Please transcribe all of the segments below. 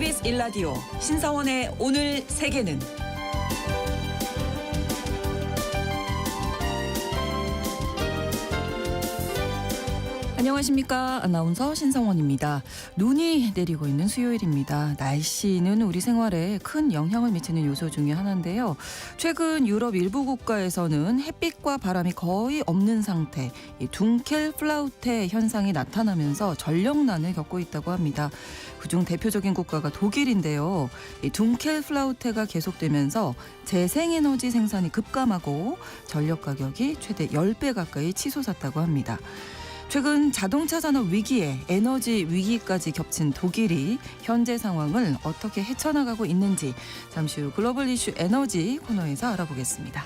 KBS 1라디오 신성원의 오늘 세계는 안녕하십니까. 아나운서 신성원입니다. 눈이 내리고 있는 수요일입니다. 날씨는 우리 생활에 큰 영향을 미치는 요소 중에 하나인데요. 최근 유럽 일부 국가에서는 햇빛과 바람이 거의 없는 상태, 둥켈플라우테 현상이 나타나면서 전력난을 겪고 있다고 합니다. 그중 대표적인 국가가 독일인데요. 둥켈플라우테가 계속되면서 재생에너지 생산이 급감하고 전력 가격이 최대 10배 가까이 치솟았다고 합니다. 최근 자동차 산업 위기에 에너지 위기까지 겹친 독일이 현재 상황을 어떻게 헤쳐나가고 있는지 잠시 후 글로벌 이슈 에너지 코너에서 알아보겠습니다.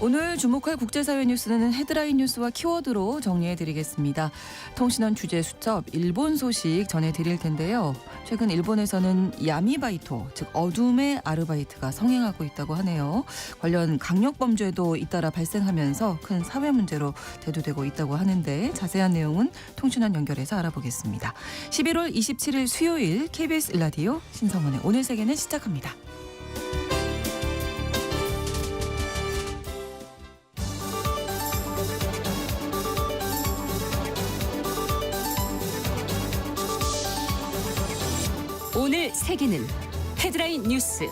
오늘 주목할 국제사회 뉴스는 헤드라인 뉴스와 키워드로 정리해드리겠습니다. 통신원 주재 수첩 일본 소식 전해드릴 텐데요. 최근 일본에서는 야미바이토, 즉 어둠의 아르바이트가 성행하고 있다고 하네요. 관련 강력범죄도 잇따라 발생하면서 큰 사회 문제로 대두되고 있다고 하는데 자세한 내용은 통신원 연결해서 알아보겠습니다. 11월 27일 수요일 KBS 1라디오 신성원의 오늘 세계는 시작합니다. 오늘 세계는 헤드라인 뉴스.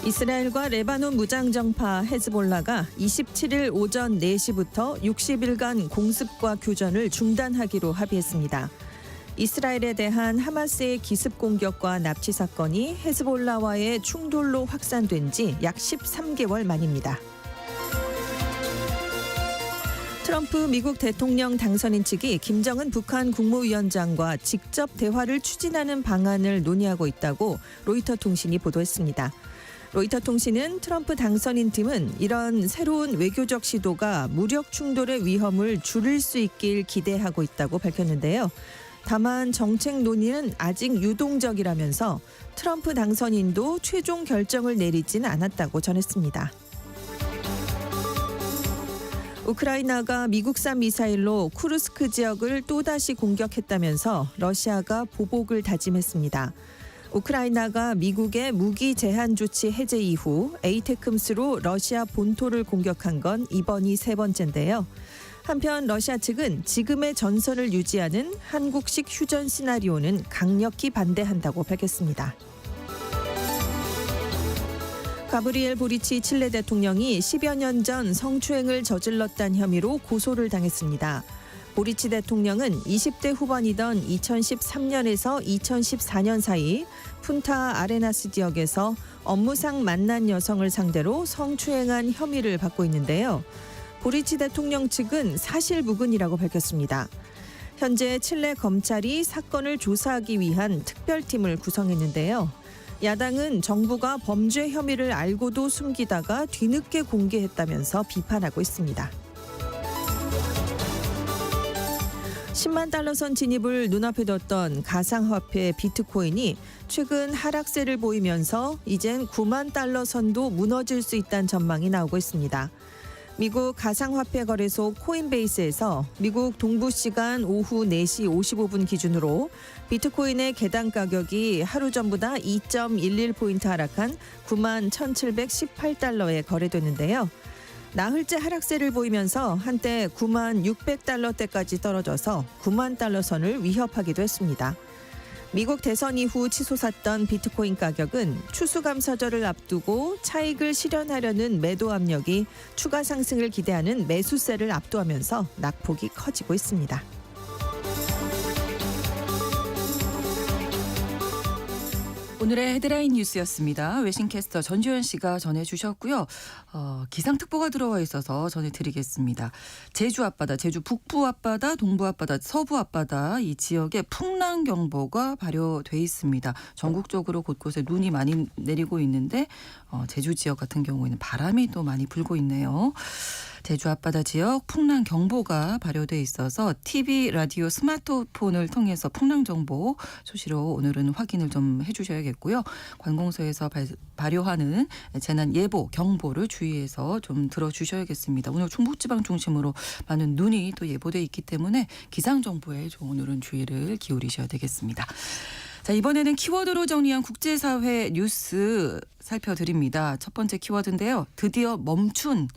이스라엘과 레바논 무장정파 헤즈볼라가 27일 오전 4시부터 60일간 공습과 교전을 중단하기로 합의했습니다. 이스라엘에 대한 하마스의 기습 공격과 납치 사건이 헤즈볼라와의 충돌로 확산된 지 약 13개월 만입니다. 트럼프 미국 대통령 당선인 측이 김정은 북한 국무위원장과 직접 대화를 추진하는 방안을 논의하고 있다고 로이터 통신이 보도했습니다. 로이터 통신은 트럼프 당선인 팀은 이런 새로운 외교적 시도가 무력 충돌의 위험을 줄일 수 있길 기대하고 있다고 밝혔는데요. 다만 정책 논의는 아직 유동적이라면서 트럼프 당선인도 최종 결정을 내리진 않았다고 전했습니다. 우크라이나가 미국산 미사일로 쿠르스크 지역을 또다시 공격했다면서 러시아가 보복을 다짐했습니다. 우크라이나가 미국의 무기 제한 조치 해제 이후 에이테크임스로 러시아 본토를 공격한 건 이번이 세 번째인데요. 한편 러시아 측은 지금의 전선을 유지하는 한국식 휴전 시나리오는 강력히 반대한다고 밝혔습니다. 가브리엘 보리치 칠레 대통령이 10여 년 전 성추행을 저질렀다는 혐의로 고소를 당했습니다. 보리치 대통령은 20대 후반이던 2013년에서 2014년 사이 푼타 아레나스 지역에서 업무상 만난 여성을 상대로 성추행한 혐의를 받고 있는데요. 보리치 대통령 측은 사실무근이라고 밝혔습니다. 현재 칠레 검찰이 사건을 조사하기 위한 특별팀을 구성했는데요. 야당은 정부가 범죄 혐의를 알고도 숨기다가 뒤늦게 공개했다면서 비판하고 있습니다. 10만 달러 선 진입을 눈앞에 뒀던 가상화폐 비트코인이 최근 하락세를 보이면서 이젠 9만 달러 선도 무너질 수 있다는 전망이 나오고 있습니다. 미국 가상화폐 거래소 코인베이스에서 미국 동부 시간 오후 4시 55분 기준으로 비트코인의 개당 가격이 하루 전보다 2.11포인트 하락한 9만 1,718달러에 거래됐는데요. 나흘째 하락세를 보이면서 한때 9만 600달러대까지 떨어져서 9만 달러 선을 위협하기도 했습니다. 미국 대선 이후 치솟았던 비트코인 가격은 추수감사절을 앞두고 차익을 실현하려는 매도 압력이 추가 상승을 기대하는 매수세를 압도하면서 낙폭이 커지고 있습니다. 오늘의 헤드라인 뉴스였습니다. 외신캐스터 전주현 씨가 전해주셨고요. 기상특보가 들어와 있어서 전해드리겠습니다. 제주 앞바다, 제주 북부 앞바다, 동부 앞바다, 서부 앞바다 이 지역에 풍랑경보가 발효돼 있습니다. 전국적으로 곳곳에 눈이 많이 내리고 있는데 제주 지역 같은 경우에는 바람이 또 많이 불고 있네요. 제주 앞바다 지역 풍랑 경보가 발효돼 있어서 TV, 라디오, 스마트폰을 통해서 풍랑 정보 수시로 오늘은 확인을 좀 해주셔야겠고요. 관공서에서 발효하는 재난 예보 경보를 주의해서 좀 들어주셔야겠습니다. 오늘 중부지방 중심으로 많은 눈이 또 예보돼 있기 때문에 기상 정보에 좀 오늘은 주의를 기울이셔야 되겠습니다. 자, 이번에는 키워드로 정리한 국제사회 뉴스 살펴드립니다. 첫 번째 키워드인데요. 드디어 멈춘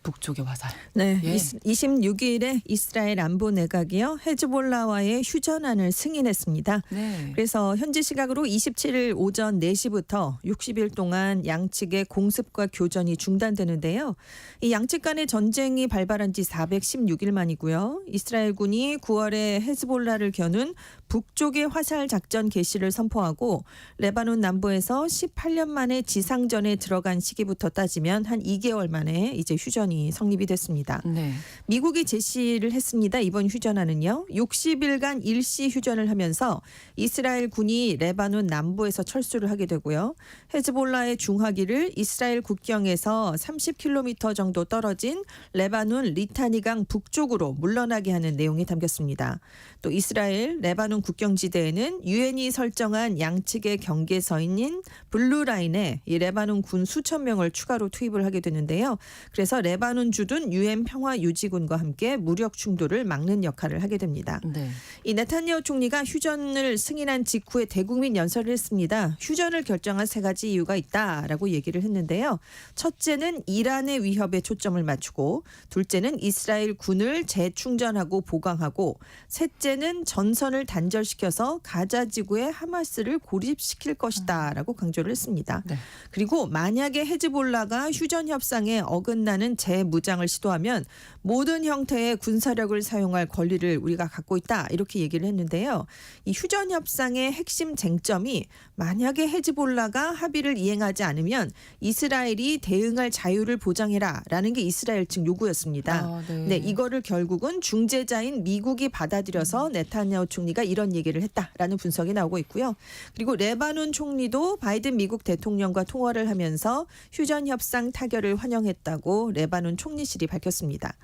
북쪽의 화살. 네, 예. 26일에 이스라엘 안보 내각이요 헤즈볼라와의 휴전안을 승인했습니다. 네. 그래서 현지 시각으로 27일 오전 4시부터 60일 동안 양측의 공습과 교전이 중단되는데요. 이 양측 간의 전쟁이 발발한 지 416일 만이고요. 이스라엘군이 9월에 헤즈볼라를 겨눈 북쪽의 화살 작전 개시를 선포하고 레바논 남부에서 18년 만에 지상전에 들어간 시기부터 따지면 한 2개월 만에 이제 휴전이 성립이 됐습니다. 네. 미국이 제시를 했습니다. 이번 휴전안은요. 60일간 일시 휴전을 하면서 이스라엘 군이 레바논 남부에서 철수를 하게 되고요. 헤즈볼라의 중화기를 이스라엘 국경에서 30km 정도 떨어진 레바논 리타니강 북쪽으로 물러나게 하는 내용이 담겼습니다. 또 이스라엘 레바논 국경지대에는 유엔이 설정한 양측의 경계선인 블루라인에 이 레바논 군 수천 명을 추가로 투입을 하게 되는데요. 그래서 레바논 주둔 유엔 평화유지군과 함께 무력 충돌을 막는 역할을 하게 됩니다. 네. 이 네타냐후 총리가 휴전을 승인한 직후에 대국민 연설을 했습니다. 휴전을 결정한 3가지 이유가 있다라고 얘기를 했는데요. 첫째는 이란의 위협에 초점을 맞추고, 둘째는 이스라엘 군을 재충전하고 보강하고, 셋째는 전선을 단절시켜서 가자 지구에 하마스를 고립시킬 것이다라고 강조를 했습니다. 네. 그리고 만약에 헤즈볼라가 휴전 협상에 어긋나는 재무장을 시도하면 모든 형태의 군사력을 사용할 권리를 우리가 갖고 있다, 이렇게 얘기를 했는데요. 이 휴전 협상의 핵심 쟁점이 만약에 헤즈볼라가 합의를 이행하지 않으면 이스라엘이 대응할 자유를 보장해라라는 게 이스라엘 측 요구였습니다. 아, 네. 네, 이거를 결국은 중재자인 미국이 받아들여서 네타냐후 총리가 이런 얘기를 했다라는 분석이 나오고 있고요. 그리고 레바논 총리도 바이든 미국 대통령과 통화를 하면서 휴전 협상 타결을 환영했다고 레바논 총리실이 밝혔습니다.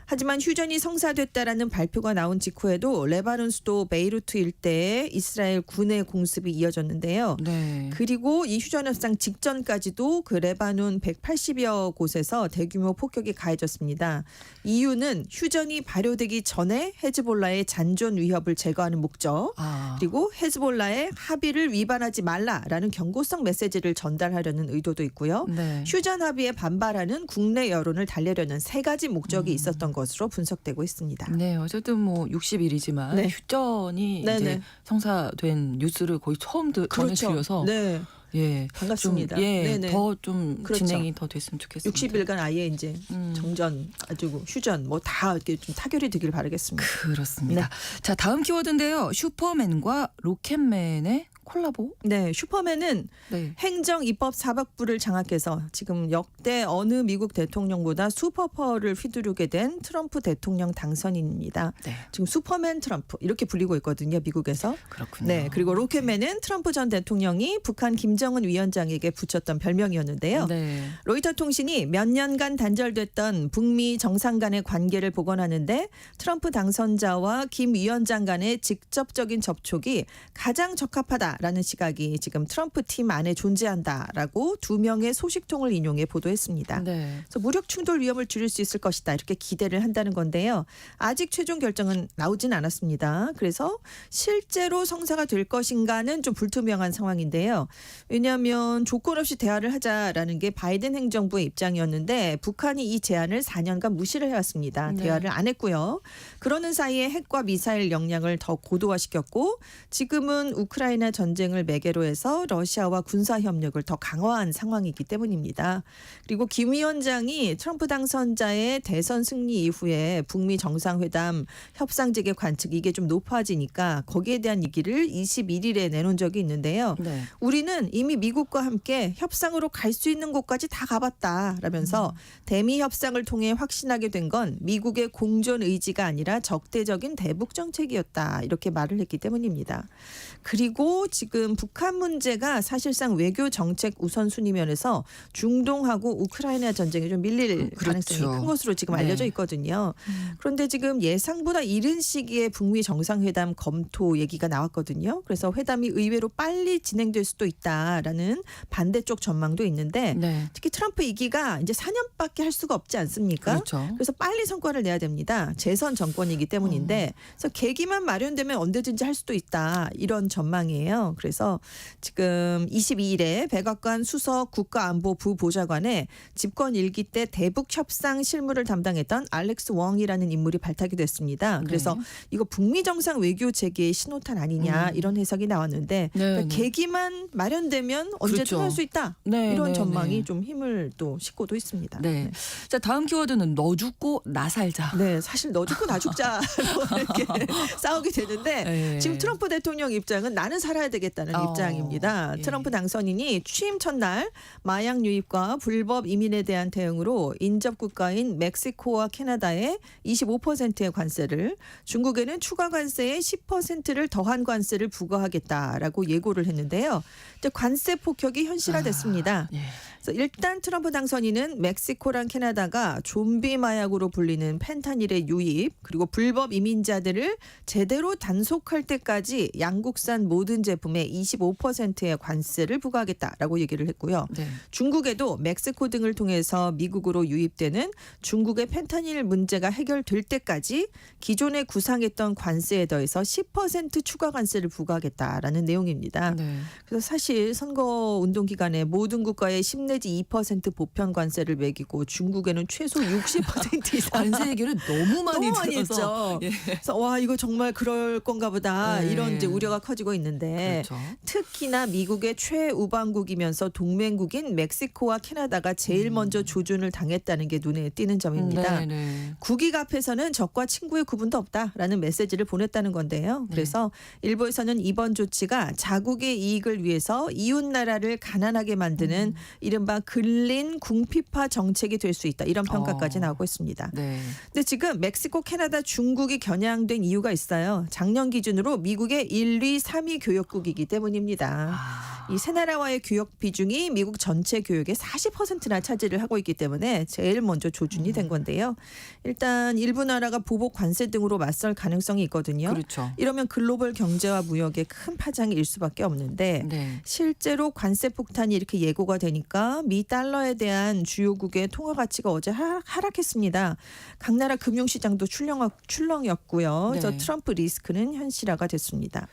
하지만 휴전이 성사됐다라는 발표가 나온 직후에도 레바논 수도 베이루트 일대에 이스라엘 군의 공습이 이어졌는데요. 네. 그리고 이 휴전 협상 직전까지도 그 레바논 180여 곳에서 대규모 폭격이 가해졌습니다. 이유는 휴전이 발효되기 전에 헤즈볼라의 잔존 위협을 제거하는 목적, 그리고 헤즈볼라의 합의를 위반하지 말라라는 경고성 메시지를 전달하려는 의도도 있고요. 네. 휴전 합의에 반발하는 국내 여론을 달래려는 3가지 목적이 있었던 것으로 분석되고 있습니다. 네, 어쨌든 뭐 60일이지만 네. 휴전이 네네. 이제 성사된 뉴스를 거의 처음 전해주셔서 네, 예, 반갑습니다. 좀, 예, 네네. 더 좀 그렇죠. 진행이 더 됐으면 좋겠습니다. 60일간 아예 이제 정전, 아주 휴전 뭐 다 이렇게 좀 타결이 되길 바라겠습니다. 그렇습니다. 자, 다음 키워드인데요. 슈퍼맨과 로켓맨의 콜라보. 네, 슈퍼맨은 네. 행정 입법 사법부를 장악해서 지금 역대 어느 미국 대통령보다 슈퍼파워를 휘두르게 된 트럼프 대통령 당선인입니다. 네. 지금 슈퍼맨 트럼프 이렇게 불리고 있거든요, 미국에서. 그렇군요. 네, 그리고 로켓맨은 트럼프 전 대통령이 북한 김정은 위원장에게 붙였던 별명이었는데요. 네. 로이터 통신이 몇 년간 단절됐던 북미 정상 간의 관계를 복원하는데 트럼프 당선자와 김 위원장 간의 직접적인 접촉이 가장 적합하다라는 시각이 지금 트럼프 팀 안에 존재한다라고 2명의 소식통을 인용해 보도했습니다. 네. 그래서 무력 충돌 위험을 줄일 수 있을 것이다, 이렇게 기대를 한다는 건데요. 아직 최종 결정은 나오진 않았습니다. 그래서 실제로 성사가 될 것인가는 좀 불투명한 상황인데요. 왜냐하면 조건 없이 대화를 하자라는 게 바이든 행정부의 입장이었는데 북한이 이 제안을 4년간 무시를 해왔습니다. 네. 대화를 안 했고요. 그러는 사이에 핵과 미사일 역량을 더 고도화시켰고 지금은 우크라이나 전쟁을 매개로 해서 러시아와 군사 협력을 더 강화한 상황이기 때문입니다. 그리고 김 위원장이 트럼프 당선자의 대선 승리 이후에 북미 정상회담 협상직의 관측 이게 좀 높아지니까 거기에 대한 얘기를 21일에 내놓은 적이 있는데요. 네. 우리는 이미 미국과 함께 협상으로 갈 수 있는 곳까지 다 가봤다라면서 대미 협상을 통해 확신하게 된 건 미국의 공존 의지가 아니라 적대적인 대북 정책이었다, 이렇게 말을 했기 때문입니다. 그리고 지금 북한 문제가 사실상 외교 정책 우선순위 면에서 중동하고 우크라이나 전쟁에 좀 밀릴 가능성이 그렇죠. 큰 것으로 지금 네. 알려져 있거든요. 그런데 지금 예상보다 이른 시기에 북미 정상회담 검토 얘기가 나왔거든요. 그래서 회담이 의외로 빨리 진행될 수도 있다라는 반대쪽 전망도 있는데 네. 특히 트럼프 2기가 이제 4년밖에 할 수가 없지 않습니까? 그렇죠. 그래서 빨리 성과를 내야 됩니다. 재선 정권이기 때문인데 그래서 계기만 마련되면 언제든지 할 수도 있다. 이런 전망이에요. 그래서 지금 22일에 백악관 수석 국가안보부 보좌관에 집권 1기 때 대북 협상 실무를 담당했던 알렉스 웡이라는 인물이 발탁이 됐습니다. 그래서 네. 이거 북미 정상 외교 체계의 신호탄 아니냐 이런 해석이 나왔는데 네, 그러니까 네. 계기만 마련되면 언제든 그렇죠. 할 수 있다. 네, 이런 네, 전망이 네. 좀 힘을 또 싣고도 있습니다. 네. 자, 다음 키워드는 너 죽고 나 살자. 네, 사실 너 죽고 나 죽자 이렇게 싸우게 되는데 네. 지금 트럼프 대통령 입장은 나는 살아야 되겠다는 입장입니다. 예. 트럼프 당선인이 취임 첫날 마약 유입과 불법 이민에 대한 대응으로 인접 국가인 멕시코와 캐나다에 25%의 관세를, 중국에는 추가 관세에 10%를 더한 관세를 부과하겠다라고 예고를 했는데요. 이제 관세 폭격이 현실화됐습니다. 예. 그래서 일단 트럼프 당선인은 멕시코랑 캐나다가 좀비 마약으로 불리는 펜타닐의 유입 그리고 불법 이민자들을 제대로 단속할 때까지 양국산 모든 제품에 25%의 관세를 부과하겠다라고 얘기를 했고요. 네. 중국에도 멕시코 등을 통해서 미국으로 유입되는 중국의 펜타닐 문제가 해결될 때까지 기존에 구상했던 관세에 더해서 10% 추가 관세를 부과하겠다라는 내용입니다. 네. 그래서 사실 선거 운동 기간에 모든 국가에 10 내지 2% 보편 관세를 매기고 중국에는 최소 60% 이상 관세 얘기를 너무 많이 너무 많이 들어서. 했죠. 예. 그래서 와 이거 정말 그럴 건가 보다 네. 이런 이제 우려가 커지고 있는데 그렇죠. 특히나 미국의 최우방국이면서 동맹국인 멕시코와 캐나다가 제일 먼저 조준을 당했다는 게 눈에 띄는 점입니다. 네, 네. 국익 앞에서는 적과 친구의 구분도 없다라는 메시지를 보냈다는 건데요. 그래서 일부에서는 이번 조치가 자국의 이익을 위해서 이웃 나라를 가난하게 만드는 이른바 근린 궁핍화 정책이 될 수 있다. 이런 평가까지 나오고 있습니다. 네. 근데 지금 멕시코, 캐나다, 중국이 겨냥된 이유가 있어요. 작년 기준으로 미국의 1, 2, 3위 교역국이기 때문입니다. 이 세 나라와의 교역 비중이 미국 전체 교역의 40%나 차지를 하고 있기 때문에 제일 먼저 조준이 된 건데요. 일단 일부 나라가 보복 관세 등으로 맞설 가능성이 있거든요. 그렇죠. 이러면 글로벌 경제와 무역에 큰 파장이 일 수밖에 없는데 네. 실제로 관세 폭탄이 이렇게 예고가 되니까 미 달러에 대한 주요국의 통화 가치가 어제 하락했습니다. 각 나라 금융시장도 출렁였고요. 그래서 네. 트럼프 리스크는 현실화가 됐습니다.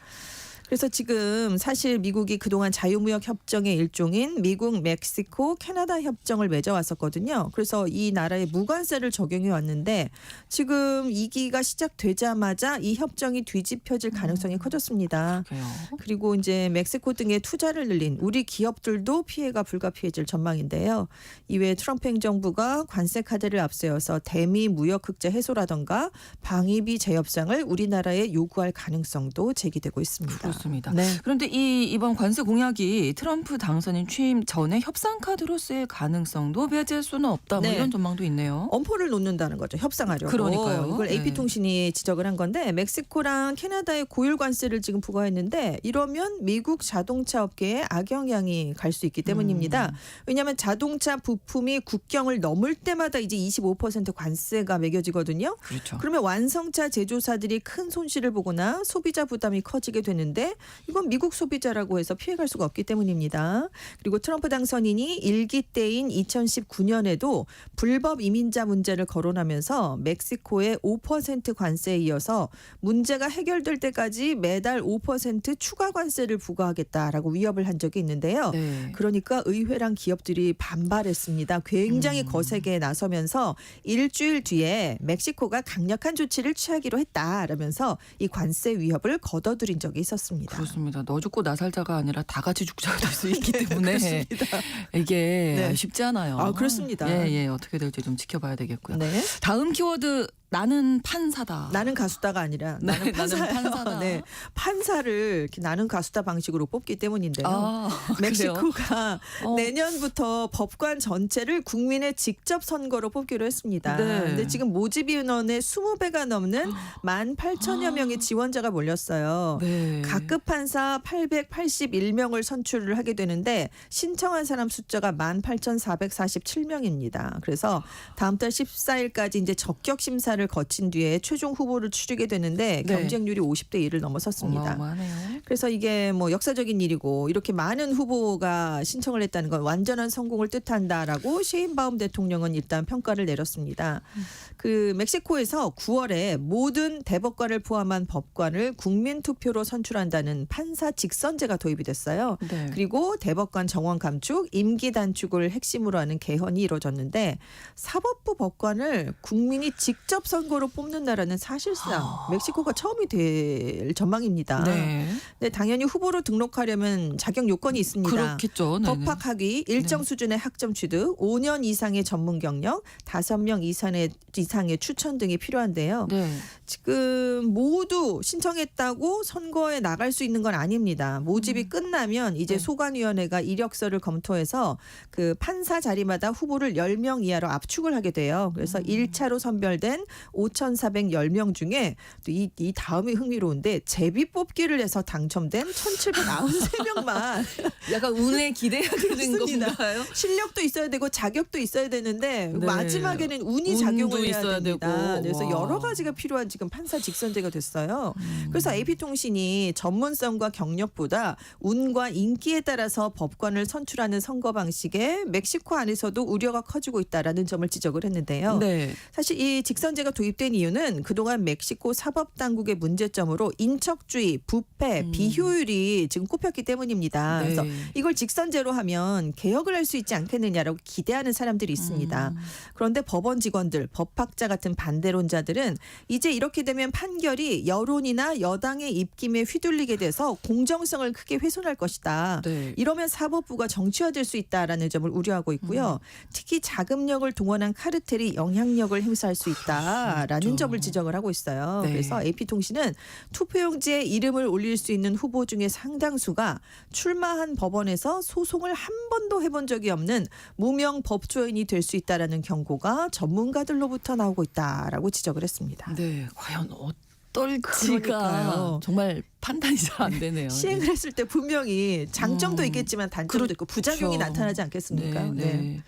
그래서 지금 사실 미국이 그동안 자유무역 협정의 일종인 미국, 멕시코, 캐나다 협정을 맺어왔었거든요. 그래서 이 나라에 무관세를 적용해 왔는데 지금 2기가 시작되자마자 이 협정이 뒤집혀질 가능성이 커졌습니다. 그래요. 그리고 이제 멕시코 등에 투자를 늘린 우리 기업들도 피해가 불가피해질 전망인데요. 이외에 트럼프 행정부가 관세 카드를 앞세워서 대미 무역 흑자 해소라던가 방위비 재협상을 우리나라에 요구할 가능성도 제기되고 있습니다. 그렇습니다. 네. 그런데 이번 관세 공약이 트럼프 당선인 취임 전에 협상 카드로 쓰일 가능성도 배제할 수는 없다. 뭐 네. 이런 전망도 있네요. 엄포를 놓는다는 거죠. 협상하려고. 그러니까요. 이걸 네. AP통신이 지적을 한 건데 멕시코랑 캐나다의 고율 관세를 지금 부과했는데 이러면 미국 자동차 업계에 악영향이 갈 수 있기 때문입니다. 왜냐하면 자동차 부품이 국경을 넘을 때마다 이제 25% 관세가 매겨지거든요. 그렇죠. 그러면 완성차 제조사들이 큰 손실을 보거나 소비자 부담이 커지게 되는데 이건 미국 소비자라고 해서 피해갈 수가 없기 때문입니다. 그리고 트럼프 당선인이 1기 때인 2019년에도 불법 이민자 문제를 거론하면서 멕시코의 5% 관세에 이어서 문제가 해결될 때까지 매달 5% 추가 관세를 부과하겠다라고 위협을 한 적이 있는데요. 네. 그러니까 의회랑 기업들이 반발했습니다. 굉장히 거세게 나서면서 일주일 뒤에 멕시코가 강력한 조치를 취하기로 했다라면서 이 관세 위협을 거둬들인 적이 있었습니다. 그렇습니다. 너 죽고 나 살자가 아니라 다 같이 죽자가 될 수 있기 때문에 그렇습니다. 이게 네. 쉽지 않아요. 아, 그렇습니다. 예, 어떻게 될지 좀 지켜봐야 되겠고요. 네. 다음 키워드 나는 판사다. 나는 가수다가 아니라 네, 나는 판사예요. 나는 판사다. 네, 판사를 이렇게 나는 가수다 방식으로 뽑기 때문인데요. 아, 멕시코가 어. 내년부터 법관 전체를 국민의 직접 선거로 뽑기로 했습니다. 네. 근데 지금 모집 인원의 20배가 넘는 18,000여 명의 지원자가 몰렸어요. 네. 각급 판사 881명을 선출을 하게 되는데 신청한 사람 숫자가 18,447명입니다. 그래서 다음 달 14일까지 이제 적격 심사를 거친 뒤에 최종 후보를 추리게 되는데 네. 경쟁률이 50대 1을 넘어섰습니다. 어마어마하네요. 그래서 이게 뭐 역사적인 일이고 이렇게 많은 후보가 신청을 했다는 건 완전한 성공을 뜻한다라고 셰인바움 대통령은 일단 평가를 내렸습니다. 그 멕시코에서 9월에 모든 대법관을 포함한 법관을 국민 투표로 선출한다는 판사 직선제가 도입이 됐어요. 네. 그리고 대법관 정원 감축, 임기 단축을 핵심으로 하는 개헌이 이루어졌는데 사법부 법관을 국민이 직접 선거로 뽑는다라는 사실상 멕시코가 처음이 될 전망입니다. 네. 근데 당연히 후보로 등록하려면 자격 요건이 있습니다. 그렇겠죠. 네네. 법학학위, 일정 네. 수준의 학점 취득, 5년 이상의 전문 경력, 5명 이상의 추천 등이 필요한데요. 네. 지금 모두 신청했다고 선거에 나갈 수 있는 건 아닙니다. 모집이 끝나면 이제 네. 소관위원회가 이력서를 검토해서 그 판사 자리마다 후보를 10명 이하로 압축을 하게 돼요. 그래서 1차로 선별된 5,410명 중에 또 이 다음이 흥미로운데 제비 뽑기를 해서 당첨된 1,793명만 약간 운에 기대야 되는 그렇습니다. 건가요? 실력도 있어야 되고 자격도 있어야 되는데 네. 마지막에는 운이 운도 작용을 해야 있어야 됩니다. 되고. 그래서 와. 여러 가지가 필요한 지금 판사 직선제가 됐어요. 그래서 AP통신이 전문성과 경력보다 운과 인기에 따라서 법관을 선출하는 선거 방식에 멕시코 안에서도 우려가 커지고 있다라는 점을 지적을 했는데요. 네. 사실 이 직선제가 도입된 이유는 그동안 멕시코 사법당국의 문제점으로 인척주의, 부패, 비효율이 지금 꼽혔기 때문입니다. 네. 그래서 이걸 직선제로 하면 개혁을 할 수 있지 않겠느냐라고 기대하는 사람들이 있습니다. 그런데 법원 직원들, 법학자 같은 반대론자들은 이제 이렇게 되면 판결이 여론이나 여당의 입김에 휘둘리게 돼서 공정성을 크게 훼손할 것이다. 네. 이러면 사법부가 정치화될 수 있다라는 점을 우려하고 있고요. 특히 자금력을 동원한 카르텔이 영향력을 행사할 수 있다라는 그렇죠. 점을 지적을 하고 있어요. 네. 그래서 AP통신은 투표용지에 이름을 올릴 수 있는 후보 중에 상당수가 출마한 법원에서 소송을 한 번도 해본 적이 없는 무명 법조인이 될 수 있다라는 경고가 전문가들로부터 나오고 있다라고 지적을 했습니다. 네. 과연 어떨지가 그러니까요. 정말 판단이 잘 안 되네요. 시행을 했을 때 분명히 장점도 있겠지만 단점도 있고 부작용이 그렇죠. 나타나지 않겠습니까? 네. 네.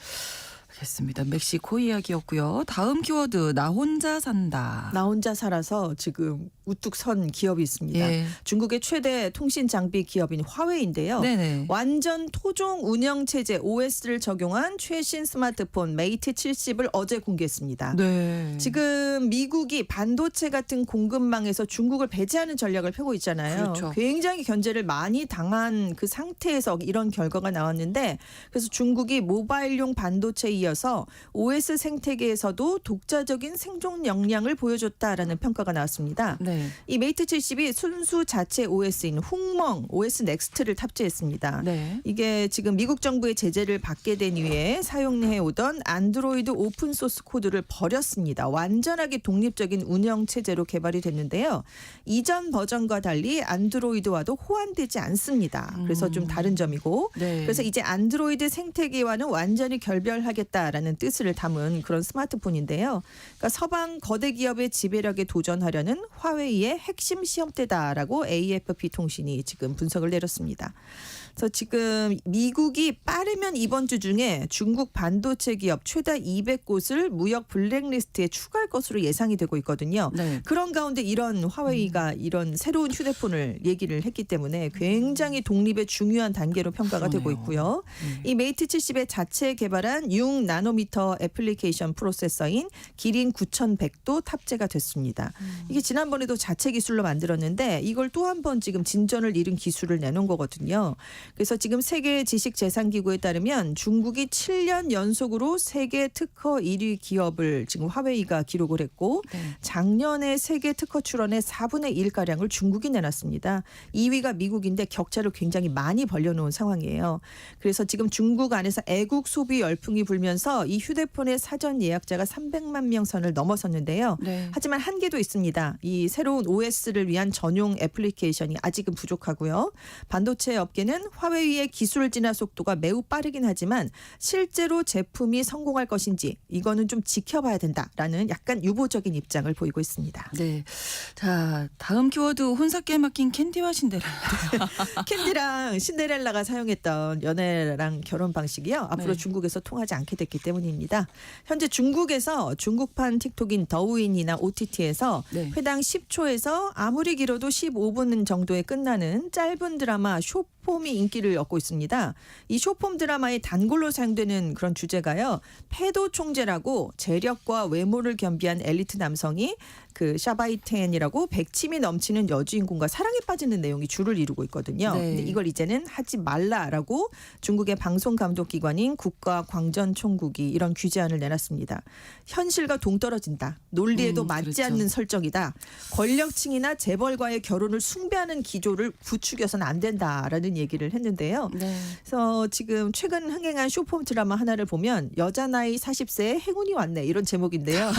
알겠습니다. 멕시코 이야기였고요. 다음 키워드 나 혼자 산다. 나 혼자 살아서 지금 우뚝 선 기업이 있습니다. 예. 중국의 최대 통신 장비 기업인 화웨이인데요. 네네. 완전 토종 운영 체제 OS를 적용한 최신 스마트폰 메이트 70을 어제 공개했습니다. 네. 지금 미국이 반도체 같은 공급망에서 중국을 배제하는 전략을 펴고 있잖아요. 그렇죠. 굉장히 견제를 많이 당한 그 상태에서 이런 결과가 나왔는데 그래서 중국이 모바일용 반도체에 이어서 OS 생태계에서도 독자적인 생존 역량을 보여줬다라는 평가가 나왔습니다. 네. 이 메이트 70이 순수 자체 OS인 훅멍 OS 넥스트를 탑재했습니다. 네. 이게 지금 미국 정부의 제재를 받게 된 이후에 사용해 오던 안드로이드 오픈 소스 코드를 버렸습니다. 완전하게 독립적인 운영 체제로 개발이 됐는데요. 이전 버전과 달리 안드로이드와도 호환되지 않습니다. 그래서 좀 다른 점이고 네. 그래서 이제 안드로이드 생태계와는 완전히 결별하겠다라는 뜻을 담은 그런 스마트폰인데요. 그러니까 서방 거대 기업의 지배력에 도전하려는 화웨이의 핵심 시험대다라고 AFP 통신이 지금 분석을 내렸습니다. 그래서 지금 미국이 빠르면 이번 주 중에 중국 반도체 기업 최다 200곳을 무역 블랙리스트에 추가할 것으로 예상이 되고 있거든요. 네. 그런 가운데 이런 화웨이가 이런 새로운 휴대폰을 얘기를 했기 때문에 굉장히 독립의 중요한 단계로 평가가 되고 그러네요. 있고요. 이 메이트 70의 자체 개발한 6나노미터 애플리케이션 프로세서인 기린 9100도 탑재가 됐습니다. 이게 지난번에도 자체 기술로 만들었는데 이걸 또 한 번 지금 진전을 이룬 기술을 내놓은 거거든요. 그래서 지금 세계 지식재산기구에 따르면 중국이 7년 연속으로 세계 특허 1위 기업을 지금 화웨이가 기록을 했고 네. 작년에 세계 특허 출원의 4분의 1가량을 중국이 내놨습니다. 2위가 미국인데 격차를 굉장히 많이 벌려놓은 상황이에요. 그래서 지금 중국 안에서 애국 소비 열풍이 불면서 들어오면서 이 휴대폰의 사전 예약자가 300만 명 선을 넘어섰는데요. 네. 하지만 한계도 있습니다. 이 새로운 OS를 위한 전용 애플리케이션이 아직은 부족하고요. 반도체 업계는 화웨이의 기술 진화 속도가 매우 빠르긴 하지만 실제로 제품이 성공할 것인지 이거는 좀 지켜봐야 된다라는 약간 유보적인 입장을 보이고 있습니다. 네. 자, 다음 키워드 혼사께 맡긴 캔디와 신데렐라. 캔디랑 신데렐라가 사용했던 연애랑 결혼 방식이요. 앞으로 네. 중국에서 통하지 않게 됐기 때문입니다. 현재 중국에서 중국판 틱톡인 더우인이나 OTT에서 네. 회당 10초에서 아무리 길어도 15분 정도에 끝나는 짧은 드라마 숏폼이 인기를 얻고 있습니다. 이 숏폼 드라마의 단골로 사용되는 그런 주제가요. 패도 총재라고 재력과 외모를 겸비한 엘리트 남성이 그 샤바이텐이라고 백침이 넘치는 여주인공과 사랑에 빠지는 내용이 주를 이루고 있거든요. 네. 근데 이걸 이제는 하지 말라라고 중국의 방송 감독 기관인 국가광전총국이 이런 규제안을 내놨습니다. 현실과 동떨어진다. 논리에도 맞지 그렇죠. 않는 설정이다. 권력층이나 재벌과의 결혼을 숭배하는 기조를 부추겨서는 안 된다라는 얘기를 했는데요. 네. 그래서 지금 최근 흥행한 쇼폼 드라마 하나를 보면 여자 나이 40세에 행운이 왔네 이런 제목인데요.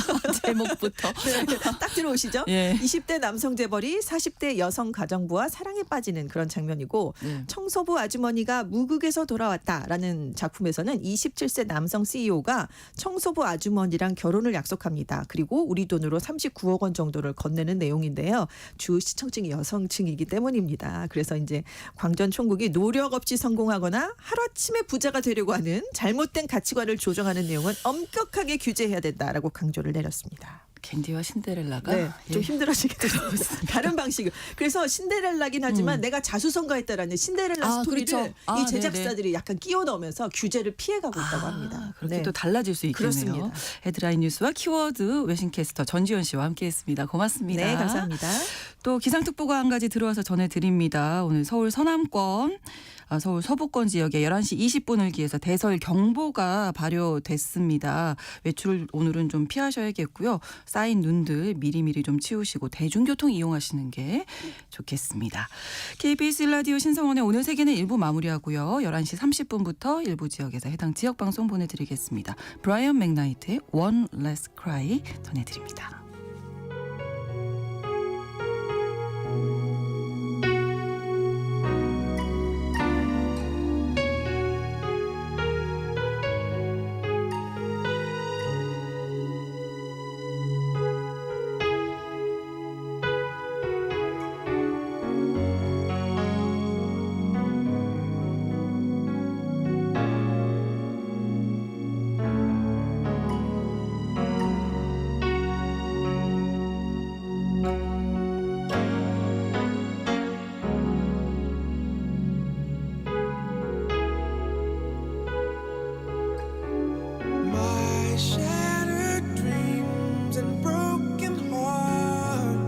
제목부터. 네, 딱 들어오시죠? 예. 20대 남성 재벌이 40대 여성 가정부와 사랑에 빠지는 그런 장면이고 네. 청소부 아주머니가 무극에서 돌아왔다라는 작품에서는 27세 남성 CEO가 청소부 아주머니랑 결혼을 약속합니다. 그리고 우리 돈으로 39억 원 정도를 건네는 내용인데요. 주 시청층이 여성층이기 때문입니다. 그래서 이제 광전 총국이 노력 없이 성공하거나 하루아침에 부자가 되려고 하는 잘못된 가치관을 조정하는 내용은 엄격하게 규제해야 된다라고 강조를 내렸습니다. 캔디와 신데렐라가 네, 예. 좀 힘들어지게 됐습니다. 다른 방식. 그래서 신데렐라긴 하지만 내가 자수성가했다라는 신데렐라 아, 스토리를 그렇죠. 아, 이 제작사들이 약간 끼워 넣으면서 규제를 피해가고 있다고 합니다. 그렇게 네. 또 달라질 수 있겠네요. 그렇습니다. 헤드라인 뉴스와 키워드 외신캐스터 전지현 씨와 함께했습니다. 고맙습니다. 네, 감사합니다. 또 기상특보가 한 가지 들어와서 전해드립니다. 오늘 서울 서남권, 서울 서부권 지역에 11시 20분을 기해서 대설 경보가 발효됐습니다. 외출 오늘은 좀 피하셔야겠고요. 쌓인 눈들 미리미리 좀 치우시고 대중교통 이용하시는 게 좋겠습니다. KBS 라디오 신성원의 오늘 세계는 1부 마무리하고요. 11시 30분부터 일부 지역에서 해당 지역 방송 보내드리겠습니다. 브라이언 맥나이트의 One Less Cry 전해드립니다. My shattered dreams and broken heart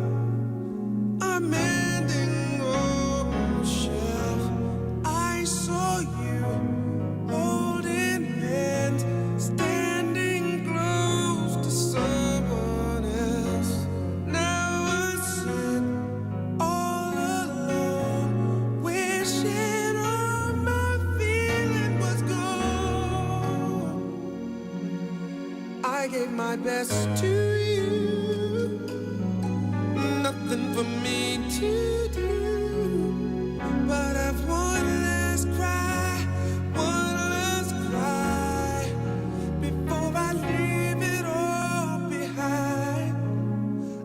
are mending on the shelf. I saw you holding hands, standing close to someone else. Now I sit all alone, wishing all my feeling was gone. I gave my best to you, nothing for me to do, but I've one last cry, before I leave it all behind.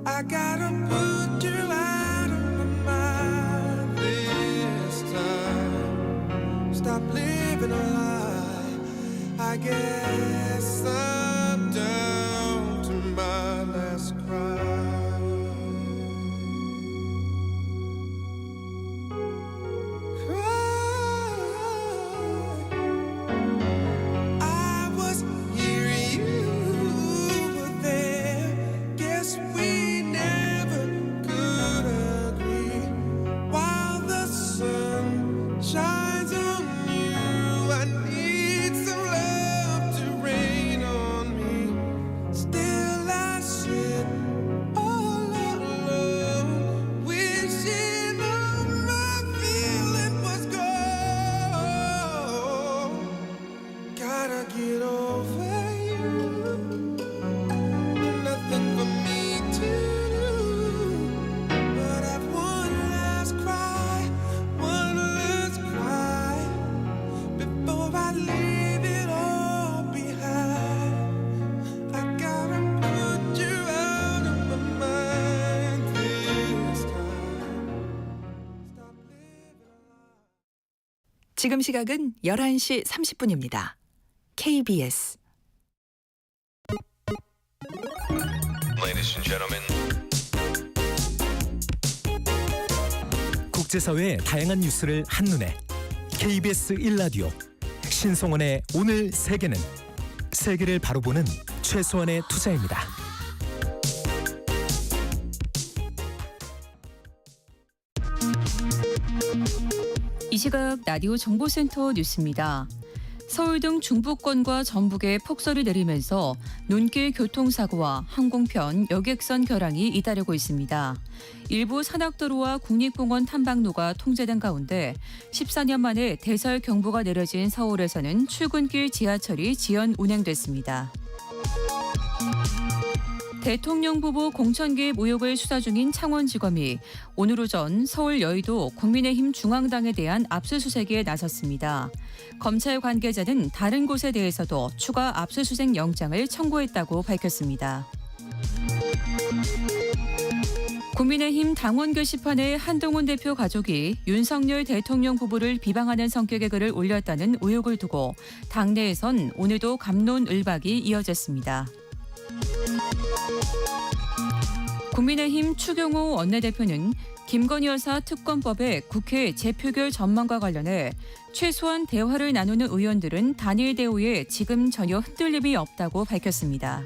I gotta put you out of my mind this time. Stop living a lie. I guess I'm down to my last cry. I was here, you were there. Guess we never could agree. While the sun shines on you, I need some love to rain on 지금 시각은 11시 30분입니다. KBS Ladies and gentlemen. 국제사회의 다양한 뉴스를 한눈에 KBS 1라디오 신성원의 오늘 세계는 세계를 바로 보는 최소한의 투자입니다. 이 시각 라디오 정보센터 뉴스입니다. 서울 등 중부권과 전북에 폭설이 내리면서 눈길 교통사고와 항공편, 여객선 결항이 잇따르고 있습니다. 일부 산악도로와 국립공원 탐방로가 통제된 가운데 14년 만에 대설 경보가 내려진 서울에서는 출근길 지하철이 지연 운행됐습니다. 대통령 부부 공천 개입 의혹을 수사 중인 창원지검이 오늘 오전 서울 여의도 국민의힘 중앙당에 대한 압수수색에 나섰습니다. 검찰 관계자는 다른 곳에 대해서도 추가 압수수색 영장을 청구했다고 밝혔습니다. 국민의힘 당원 게시판에 한동훈 대표 가족이 윤석열 대통령 부부를 비방하는 성격의 글을 올렸다는 의혹을 두고 당내에선 오늘도 갑론을박이 이어졌습니다. 국민의힘 추경호 원내대표는 김건희 여사 특검법의 국회 재표결 전망과 관련해 최소한 대화를 나누는 의원들은 단일 대우에 지금 전혀 흔들림이 없다고 밝혔습니다.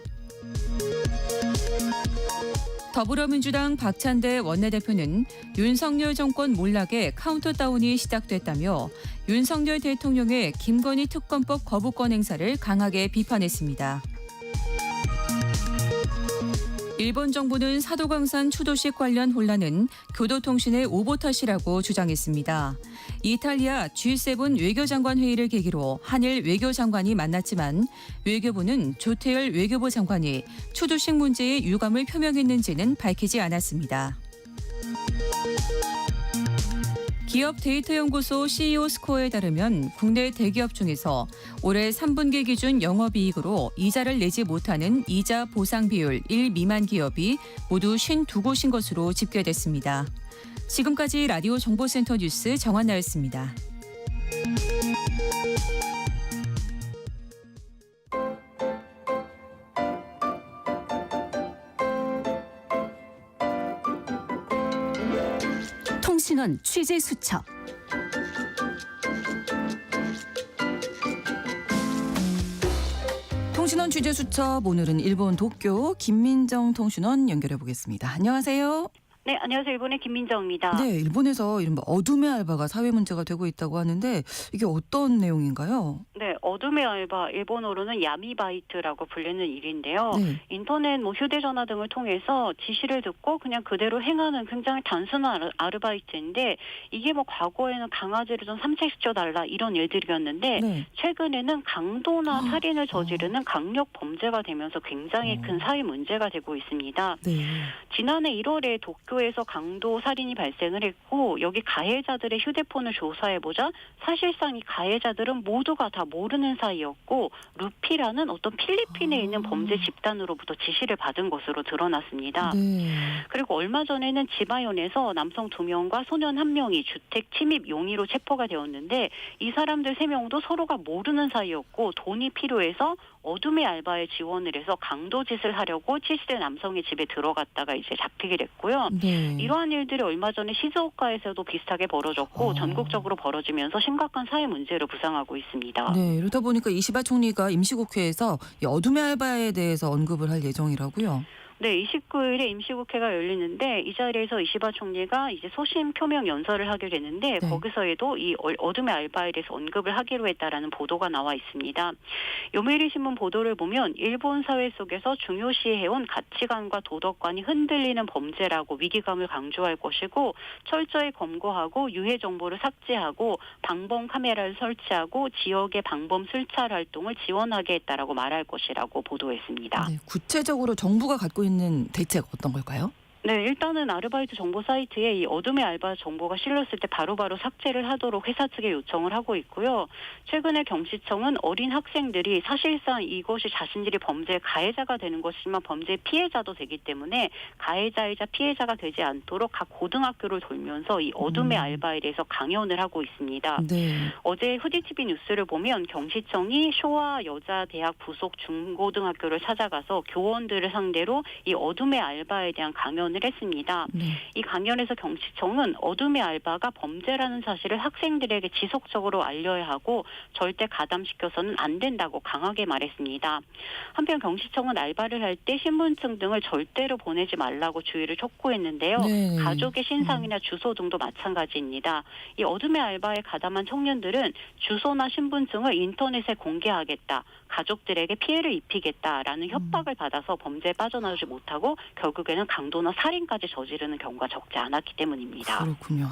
더불어민주당 박찬대 원내대표는 윤석열 정권 몰락에 카운터다운이 시작됐다며 윤석열 대통령의 김건희 특검법 거부권 행사를 강하게 비판했습니다. 일본 정부는 사도광산 추도식 관련 혼란은 교도통신의 오보 탓이라고 주장했습니다. 이탈리아 G7 외교장관 회의를 계기로 한일 외교장관이 만났지만 외교부는 조태열 외교부 장관이 추도식 문제에 유감을 표명했는지는 밝히지 않았습니다. 기업 데이터연구소 CEO 스코어에 따르면 국내 대기업 중에서 올해 3분기 기준 영업이익으로 이자를 내지 못하는 이자 보상 비율 1 미만 기업이 모두 52곳인 것으로 집계됐습니다. 지금까지 라디오 정보센터 뉴스 정한나였습니다. 통신원 취재 수첩. 통신원 취재 수첩 오늘은 일본 도쿄 김민정 통신원 연결해 보겠습니다. 안녕하세요. 네, 안녕하세요. 일본의 김민정입니다. 네, 일본에서 이른바 어둠의 알바가 사회 문제가 되고 있다고 하는데 이게 어떤 내용인가요? 네, 어둠의 알바, 일본어로는 야미바이트라고 불리는 일인데요. 네. 인터넷, 휴대전화 등을 통해서 지시를 듣고 그냥 그대로 행하는 굉장히 단순한 아르바이트인데 이게 과거에는 강아지를 좀 산책시켜달라 이런 일들이었는데 네. 최근에는 강도나 살인을 저지르는 강력 범죄가 되면서 굉장히 큰 사회 문제가 되고 있습니다. 네. 지난해 1월에 도쿄에서 강도 살인이 발생을 했고 여기 가해자들의 휴대폰을 조사해보자 사실상 이 가해자들은 모두가 다 모르는 사이였고 루피라는 어떤 필리핀에 있는 범죄 집단으로부터 지시를 받은 것으로 드러났습니다. 네. 그리고 얼마 전에는 지바현에서 남성 2명과 소년 1명이 주택 침입 용의로 체포가 되었는데 이 사람들 3명도 서로가 모르는 사이였고 돈이 필요해서 어둠의 알바에 지원을 해서 강도 짓을 하려고 70대 남성의 집에 들어갔다가 이제 잡히게 됐고요. 네. 이러한 일들이 얼마 전에 시즈오카에서도 비슷하게 벌어졌고 전국적으로 벌어지면서 심각한 사회 문제로 부상하고 있습니다. 네, 이러다 보니까 이시바 총리가 임시국회에서 이 어둠의 알바에 대해서 언급을 할 예정이라고요. 네, 29일에 임시국회가 열리는데 이 자리에서 이시바 총리가 이제 소신 표명 연설을 하게 되는데 네. 거기서에도 이 어둠의 알바에 대해서 언급을 하기로 했다라는 보도가 나와 있습니다. 요메리 신문 보도를 보면 일본 사회 속에서 중요시해온 가치관과 도덕관이 흔들리는 범죄라고 위기감을 강조할 것이고 철저히 검거하고 유해 정보를 삭제하고 방범 카메라를 설치하고 지역의 방범 순찰 활동을 지원하게 했다라고 말할 것이라고 보도했습니다. 네, 구체적으로 정부가 갖고 있는 대책 어떤 걸까요? 네, 일단은 아르바이트 정보 사이트에 이 어둠의 알바 정보가 실렸을 때 바로바로 삭제를 하도록 회사 측에 요청을 하고 있고요. 최근에 경시청은 어린 학생들이 사실상 이것이 자신들이 범죄의 가해자가 되는 것이지만 범죄의 피해자도 되기 때문에 가해자이자 피해자가 되지 않도록 각 고등학교를 돌면서 이 어둠의 알바에 대해서 강연을 하고 있습니다. 네. 어제 후디TV 뉴스를 보면 경시청이 쇼와 여자대학 부속 중고등학교를 찾아가서 교원들을 상대로 이 어둠의 알바에 대한 강연을 했습니다. 네. 이 강연에서 경시청은 어둠의 알바가 범죄라는 사실을 학생들에게 지속적으로 알려야 하고 절대 가담시켜서는 안 된다고 강하게 말했습니다. 한편 경시청은 알바를 할 때 신분증 등을 절대로 보내지 말라고 주의를 촉구했는데요. 네. 가족의 신상이나 주소 등도 마찬가지입니다. 이 어둠의 알바에 가담한 청년들은 주소나 신분증을 인터넷에 공개하겠다, 가족들에게 피해를 입히겠다라는 협박을 받아서 범죄에 빠져나오지 못하고 결국에는 강도나 살인까지 저지르는 경우가 적지 않았기 때문입니다. 그렇군요.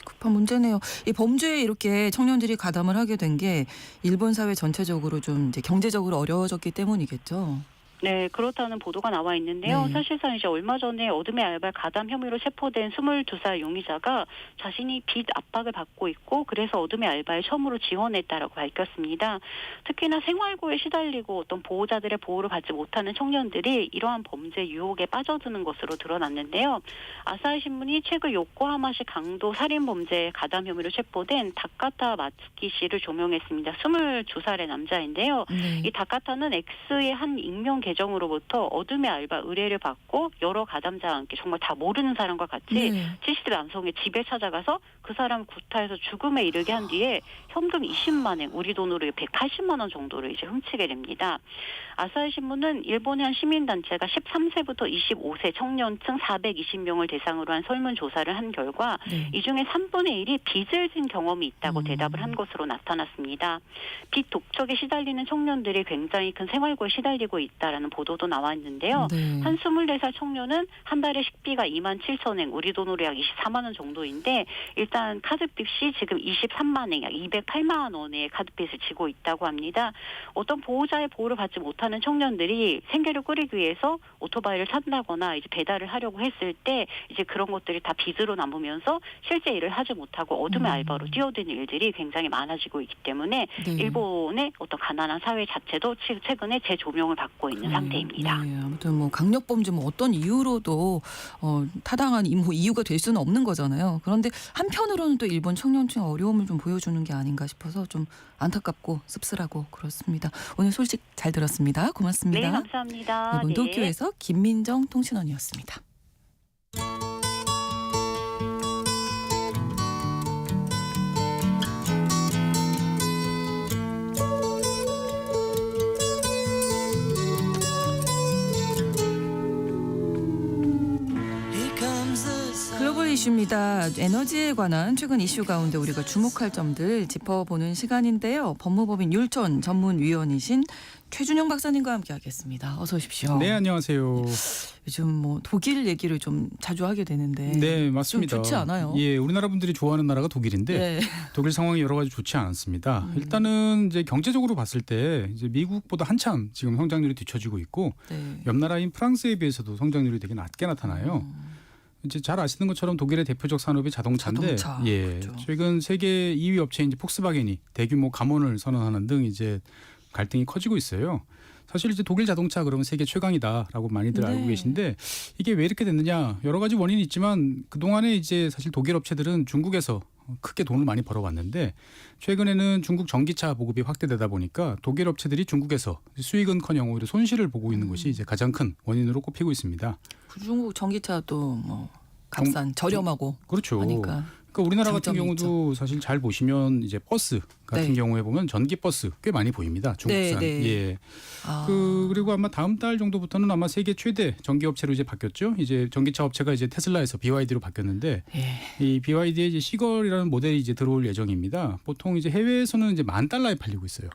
급한 문제네요. 이 범죄에 이렇게 청년들이 가담을 하게 된 게 일본 사회 전체적으로 좀 이제 경제적으로 어려워졌기 때문이겠죠. 네, 그렇다는 보도가 나와 있는데요. 네. 사실상 이제 얼마 전에 어둠의 알바 가담 혐의로 체포된 22살 용의자가 자신이 빚 압박을 받고 있고 그래서 어둠의 알바에 처음으로 지원했다라고 밝혔습니다. 특히나 생활고에 시달리고 어떤 보호자들의 보호를 받지 못하는 청년들이 이러한 범죄 유혹에 빠져드는 것으로 드러났는데요. 아사히 신문이 최근 요코하마시 강도 살인 범죄 가담 혐의로 체포된 다카타 마츠키 씨를 조명했습니다. 22살의 남자인데요. 네. 이 다카타는 X의 한 익명 계정으로부터 어둠의 알바 의뢰를 받고 여러 가담자와 함께 정말 다 모르는 사람과 같이 네. 70대 남성의 집에 찾아가서 그 사람을 구타해서 죽음에 이르게 한 뒤에 현금 20만 엔, 우리 돈으로 180만 원 정도를 이제 훔치게 됩니다. 아사히 신문은 일본의 한 시민단체가 13세부터 25세 청년층 420명을 대상으로 한 설문조사를 한 결과 네. 이 중에 3분의 1이 빚을 진 경험이 있다고 대답을 한 것으로 나타났습니다. 빚 독촉에 시달리는 청년들이 굉장히 큰 생활고에 시달리고 있다라는 보도도 나와 있는데요. 네. 한 24살 청년은 한 달에 식비가 27,000엔, 우리 돈으로 약 24만 원 정도인데 일단 카드빚이 지금 23만 엔, 약 208만 원의 카드빚을 지고 있다고 합니다. 어떤 보호자의 보호를 받지 못하는 청년들이 생계를 꾸리기 위해서 오토바이를 산다거나 이제 배달을 하려고 했을 때 이제 그런 것들이 다 빚으로 남으면서 실제 일을 하지 못하고 어둠의 알바로 뛰어드는 일들이 굉장히 많아지고 있기 때문에 네. 일본의 어떤 가난한 사회 자체도 최근에 재조명을 받고 있는 상태입니다. 네, 아무튼 뭐 강력범죄 뭐 어떤 이유로도 타당한 이유가 될 수는 없는 거잖아요. 그런데 한편으로는 또 일본 청년층의 어려움을 좀 보여주는 게 아닌가 싶어서 좀 안타깝고 씁쓸하고 그렇습니다. 오늘 소식 잘 들었습니다. 고맙습니다. 네, 감사합니다. 일본 도쿄에서 김민정 통신원이었습니다. 글로벌 이슈입니다. 에너지에 관한 최근 이슈 가운데 우리가 주목할 점들 짚어보는 시간인데요. 법무법인 율촌 전문위원이신 최준영 박사님과 함께하겠습니다. 어서 오십시오. 네, 안녕하세요. 요즘 뭐 독일 얘기를 좀 자주 하게 되는데 네, 맞습니다. 좀 좋지 않아요? 예, 우리나라 분들이 좋아하는 나라가 독일인데 네. 독일 상황이 여러 가지 좋지 않습니다. 일단은 이제 경제적으로 봤을 때 이제 미국보다 한참 지금 성장률이 뒤처지고 있고 네. 옆 나라인 프랑스에 비해서도 성장률이 되게 낮게 나타나요. 이제 잘 아시는 것처럼 독일의 대표적 산업이 자동차인데 자동차. 예, 그렇죠. 최근 세계 2위 업체인 이제 폭스바겐이 대규모 감원을 선언하는 등 이제 갈등이 커지고 있어요. 사실 이제 독일 자동차 그러면 세계 최강이다라고 많이들 네. 알고 계신데 이게 왜 이렇게 됐느냐 여러 가지 원인이 있지만 그 동안에 이제 사실 독일 업체들은 중국에서 크게 돈을 많이 벌어왔는데 최근에는 중국 전기차 보급이 확대되다 보니까 독일 업체들이 중국에서 수익은커녕 오히려 손실을 보고 있는 것이 이제 가장 큰 원인으로 꼽히고 있습니다. 중국 전기차도 뭐 값싼 저렴하고 그렇죠. 하니까. 그러니까 우리나라 같은 장점이 경우도 사실 잘 보시면 이제 버스 같은 네. 경우에 보면 전기 버스 꽤 많이 보입니다. 중국산. 네, 네. 예. 아. 그리고 아마 다음 달 정도부터는 아마 세계 최대 전기 업체로 이제 바뀌었죠. 이제 전기차 업체가 이제 테슬라에서 BYD로 바뀌었는데 예. 이 BYD의 이제 시걸이라는 모델이 이제 들어올 예정입니다. 보통 이제 해외에서는 이제 $10,000에 팔리고 있어요.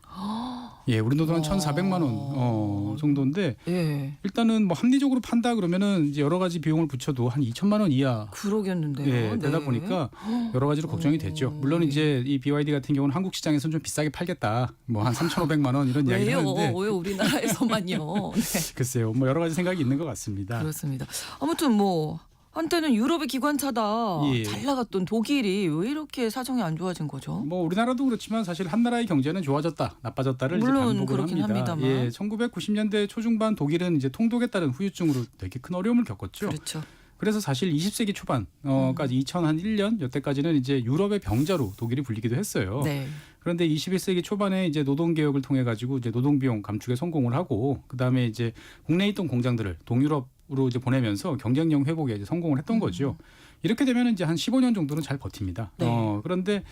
예, 우리 돈으로 한 1,400만 원 정도인데 예. 일단은 뭐 합리적으로 판다 그러면은 이제 여러 가지 비용을 붙여도 한 2천만 원 이하 그러겠는데요. 예, 되다 네. 보니까 여러 가지로 걱정이 됐죠. 물론 이제 이 BYD 같은 경우는 한국 시장에서는 좀 비싸게 팔겠다. 뭐 한 3,500만 원 이런 이야기를 왜요? 하는데 왜 우리나라에서만요? 네. 글쎄요. 뭐 여러 가지 생각이 있는 것 같습니다. 그렇습니다. 아무튼 뭐 한때는 유럽의 기관차다 예. 잘 나갔던 독일이 왜 이렇게 사정이 안 좋아진 거죠? 뭐 우리나라도 그렇지만 사실 한 나라의 경제는 좋아졌다, 나빠졌다를 이제 물론 반복을 그렇긴 합니다. 합니다만. 예, 1990년대 초중반 독일은 이제 통독에 따른 후유증으로 되게 큰 어려움을 겪었죠. 그렇죠. 그래서 사실 20세기 초반까지 2001년 여태까지는 이제 유럽의 병자로 독일이 불리기도 했어요. 네. 그런데 21세기 초반에 이제 노동 개혁을 통해 가지고 이제 노동 비용 감축에 성공을 하고 그다음에 이제 국내에 있던 공장들을 동유럽으로 이제 보내면서 경쟁력 회복에 이제 성공을 했던 거죠. 이렇게 되면 이제 한 15년 정도는 잘 버팁니다. 네. 그런데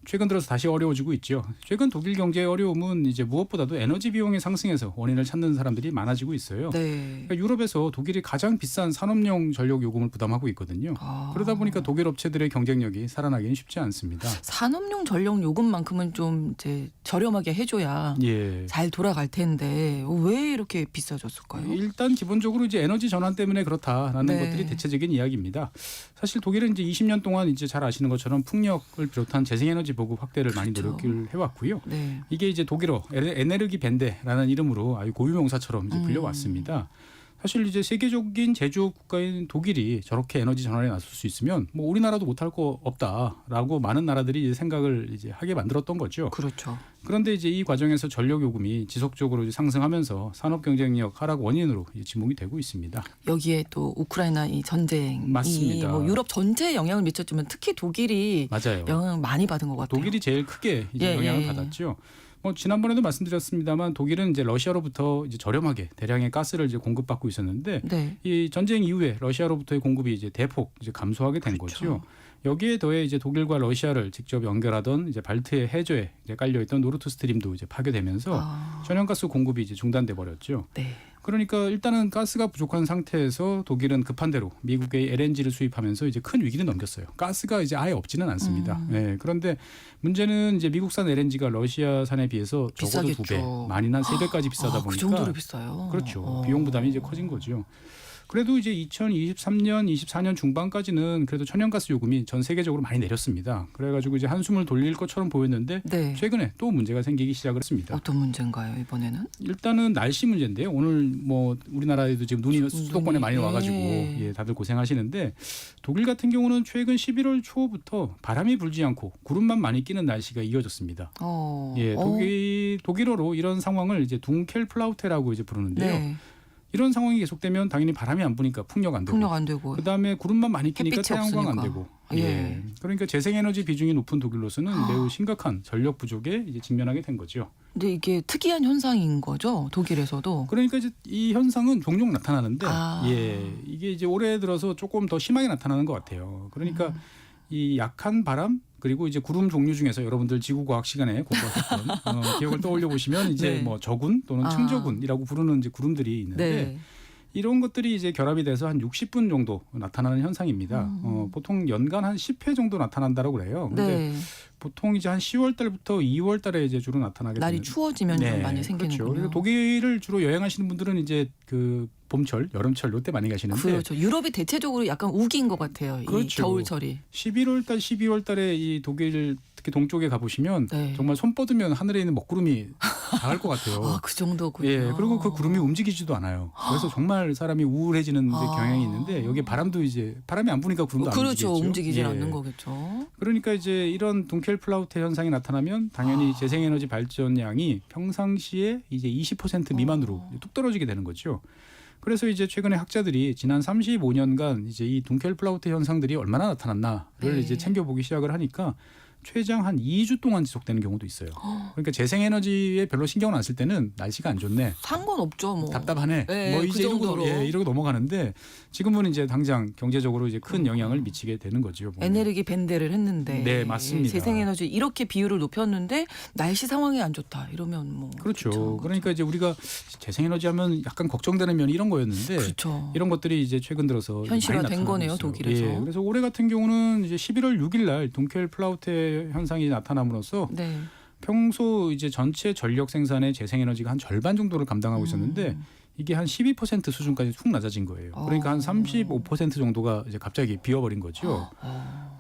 최근 들어서 다시 어려워지고 있죠. 최근 독일 경제의 어려움은 이제 무엇보다도 에너지 비용의 상승에서 원인을 찾는 사람들이 많아지고 있어요. 네. 그러니까 유럽에서 독일이 가장 비싼 산업용 전력 요금을 부담하고 있거든요. 아. 그러다 보니까 독일 업체들의 경쟁력이 살아나기는 쉽지 않습니다. 산업용 전력 요금만큼은 좀 이제 저렴하게 해줘야 예. 잘 돌아갈 텐데 왜 이렇게 비싸졌을까요? 일단 기본적으로 이제 에너지 전환 때문에 그렇다라는 네. 것들이 대체적인 이야기입니다. 사실 독일은 이제 20년 동안 이제 잘 아시는 것처럼 풍력을 비롯한 재생에너지 보급 확대를 많이 그렇죠. 노력을 해왔고요. 네. 이게 이제 독일어 에네르기 벤데라는 이름으로 아주 고유명사처럼 이제 불려왔습니다. 사실 이제 세계적인 제조업 국가인 독일이 저렇게 에너지 전환에 나설 수 있으면 뭐 우리나라도 못할 거 없다라고 많은 나라들이 이제 생각을 이제 하게 만들었던 거죠. 그렇죠. 그런데 이제 이 과정에서 전력 요금이 지속적으로 이제 상승하면서 산업 경쟁력 하락 원인으로 이제 지목이 되고 있습니다. 여기에 또 우크라이나 이 전쟁이 맞습니다. 뭐 유럽 전체에 영향을 미쳤지만 특히 독일이 맞아요. 영향을 많이 받은 것 같아요. 독일이 제일 크게 이제 예, 영향을 예. 받았죠. 뭐 지난번에도 말씀드렸습니다만 독일은 이제 러시아로부터 이제 저렴하게 대량의 가스를 이제 공급받고 있었는데 네. 이 전쟁 이후에 러시아로부터의 공급이 이제 대폭 이제 감소하게 된 그렇죠. 거죠. 여기에 더해 이제 독일과 러시아를 직접 연결하던 이제 발트해 해저에 이제 깔려 있던 노르트 스트림도 이제 파괴되면서 아, 천연가스 공급이 이제 중단돼 버렸죠. 네. 그러니까 일단은 가스가 부족한 상태에서 독일은 급한 대로 미국의 LNG를 수입하면서 이제 큰 위기를 넘겼어요. 가스가 이제 아예 없지는 않습니다. 네, 그런데 문제는 이제 미국산 LNG가 러시아산에 비해서 적어도 비싸겠죠. 2배, 많이는 3배까지 비싸다 아, 보니까 그 정도로 비싸요. 그렇죠. 비용 부담이 이제 커진 거죠. 그래도 이제 2023년, 24년 중반까지는 그래도 천연가스 요금이 전 세계적으로 많이 내렸습니다. 그래가지고 이제 한숨을 돌릴 것처럼 보였는데 네. 최근에 또 문제가 생기기 시작을 했습니다. 어떤 문제인가요 이번에는? 일단은 날씨 문제인데요. 오늘 뭐 우리나라에도 지금 눈이 수도권에 많이 와가지고 예, 다들 고생하시는데 독일 같은 경우는 최근 11월 초부터 바람이 불지 않고 구름만 많이 끼는 날씨가 이어졌습니다. 예, 독일어로 이런 상황을 이제 둥켈플라우테라고 이제 부르는데요. 네. 이런 상황이 계속되면 당연히 바람이 안 부니까 풍력 안 되고 풍력 안 되고. 그다음에 구름만 많이 끼니까 햇빛이 태양광 안 없으니까. 되고 예. 그러니까 재생에너지 비중이 높은 독일로서는 매우 심각한 전력 부족에 이제 직면하게 된 거죠. 근데 이게 특이한 현상인 거죠 독일에서도. 그러니까 이제 이 현상은 종종 나타나는데 아. 예, 이게 이제 올해 들어서 조금 더 심하게 나타나는 것 같아요. 그러니까 이 약한 바람 그리고 이제 구름 종류 중에서 여러분들 지구과학 시간에 공부하셨던 기억을 떠올려 보시면 이제 네. 뭐 저군 또는 충저군이라고 부르는 이제 구름들이 있는데 네. 이런 것들이 이제 결합이 돼서 한 60분 정도 나타나는 현상입니다. 보통 연간 한 10회 정도 나타난다고 그래요. 근데 네. 보통 이제 한 10월 달부터 2월 달에 이제 주로 나타나게 날이 되는 추워지면 좀 많이 생기는군요. 그렇죠. 그리고 독일을 주로 여행하시는 분들은 이제 그 봄철, 여름철 이때 많이 가시는데 그렇죠. 유럽이 대체적으로 약간 우기인 것 같아요. 이 그렇죠. 겨울철이. 11월 달, 12월 달에 이 독일 특히 동쪽에 가보시면 네. 정말 손 뻗으면 하늘에 있는 먹구름이 닿을 것 같아요. 아, 그 정도군요. 예, 그리고 그 구름이 움직이지도 않아요. 그래서 정말 사람이 우울해지는 이제 경향이 있는데 여기 바람도 이제 바람이 안 부니까 구름도 안 그렇죠. 움직이겠죠. 움직이질 예. 않는 거겠죠. 그러니까 이제 이런 둥켈플라우테 현상이 나타나면 당연히 재생에너지 발전량이 평상시에 이제 20% 미만으로 뚝 떨어지게 되는 거죠. 그래서 이제 최근에 학자들이 지난 35년간 이제 이 둥켈플라우테 현상들이 얼마나 나타났나를 네. 이제 챙겨보기 시작을 하니까 최장 한 2주 동안 지속되는 경우도 있어요. 그러니까 재생에너지에 별로 신경을 안 쓸 때는 날씨가 안 좋네. 상관없죠, 뭐. 답답하네. 네, 뭐 그 이제 정도로. 이러고 넘어가는데 지금은 이제 당장 경제적으로 이제 큰 영향을 미치게 되는 거죠. 보면. 에네르기 밴드를 했는데 네, 맞습니다. 재생에너지 이렇게 비율을 높였는데 날씨 상황이 안 좋다 이러면 뭐 그렇죠. 그러니까 이제 우리가 재생에너지 하면 약간 걱정되는 면이 이런 거였는데 그렇죠. 이런 것들이 이제 최근 들어서 현실화된 많이 나타나고 거네요, 있어요. 독일에서. 예, 그래서 올해 같은 경우는 이제 11월 6일 날 둥켈플라우테 현상이 나타남으로써 네. 평소 이제 전체 전력 생산의 재생에너지가 한 절반 정도를 감당하고 있었는데 이게 한 12% 수준까지 훅 낮아진 거예요. 그러니까 한 35% 정도가 이제 갑자기 비어버린 거죠.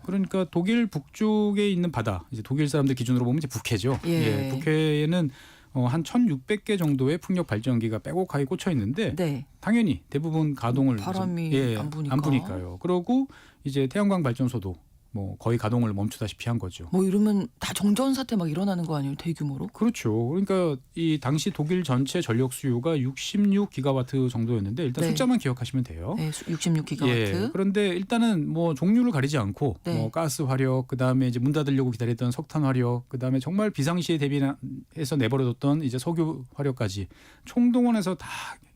그러니까 독일 북쪽에 있는 바다, 이제 독일 사람들 기준으로 보면 이제 북해죠. 예. 북해에는 한 1,600개 정도의 풍력 발전기가 빼곡하게 꽂혀 있는데 네. 당연히 대부분 가동을 바람이 안 부니까. 안 부니까요. 그러고 이제 태양광 발전소도 뭐 거의 가동을 멈추다시피 한 거죠. 뭐 이러면 다 정전 사태 막 일어나는 거 아니에요? 대규모로? 그렇죠. 그러니까 이 당시 독일 전체 전력 수요가 66기가와트 정도였는데 일단 네. 숫자만 기억하시면 돼요. 네, 66기가와트. 예. 그런데 일단은 뭐 종류를 가리지 않고 네. 뭐 가스 화력, 그다음에 이제 문 닫으려고 기다렸던 석탄 화력, 그다음에 정말 비상시에 대비해서 내버려뒀던 이제 석유 화력까지 총동원해서 다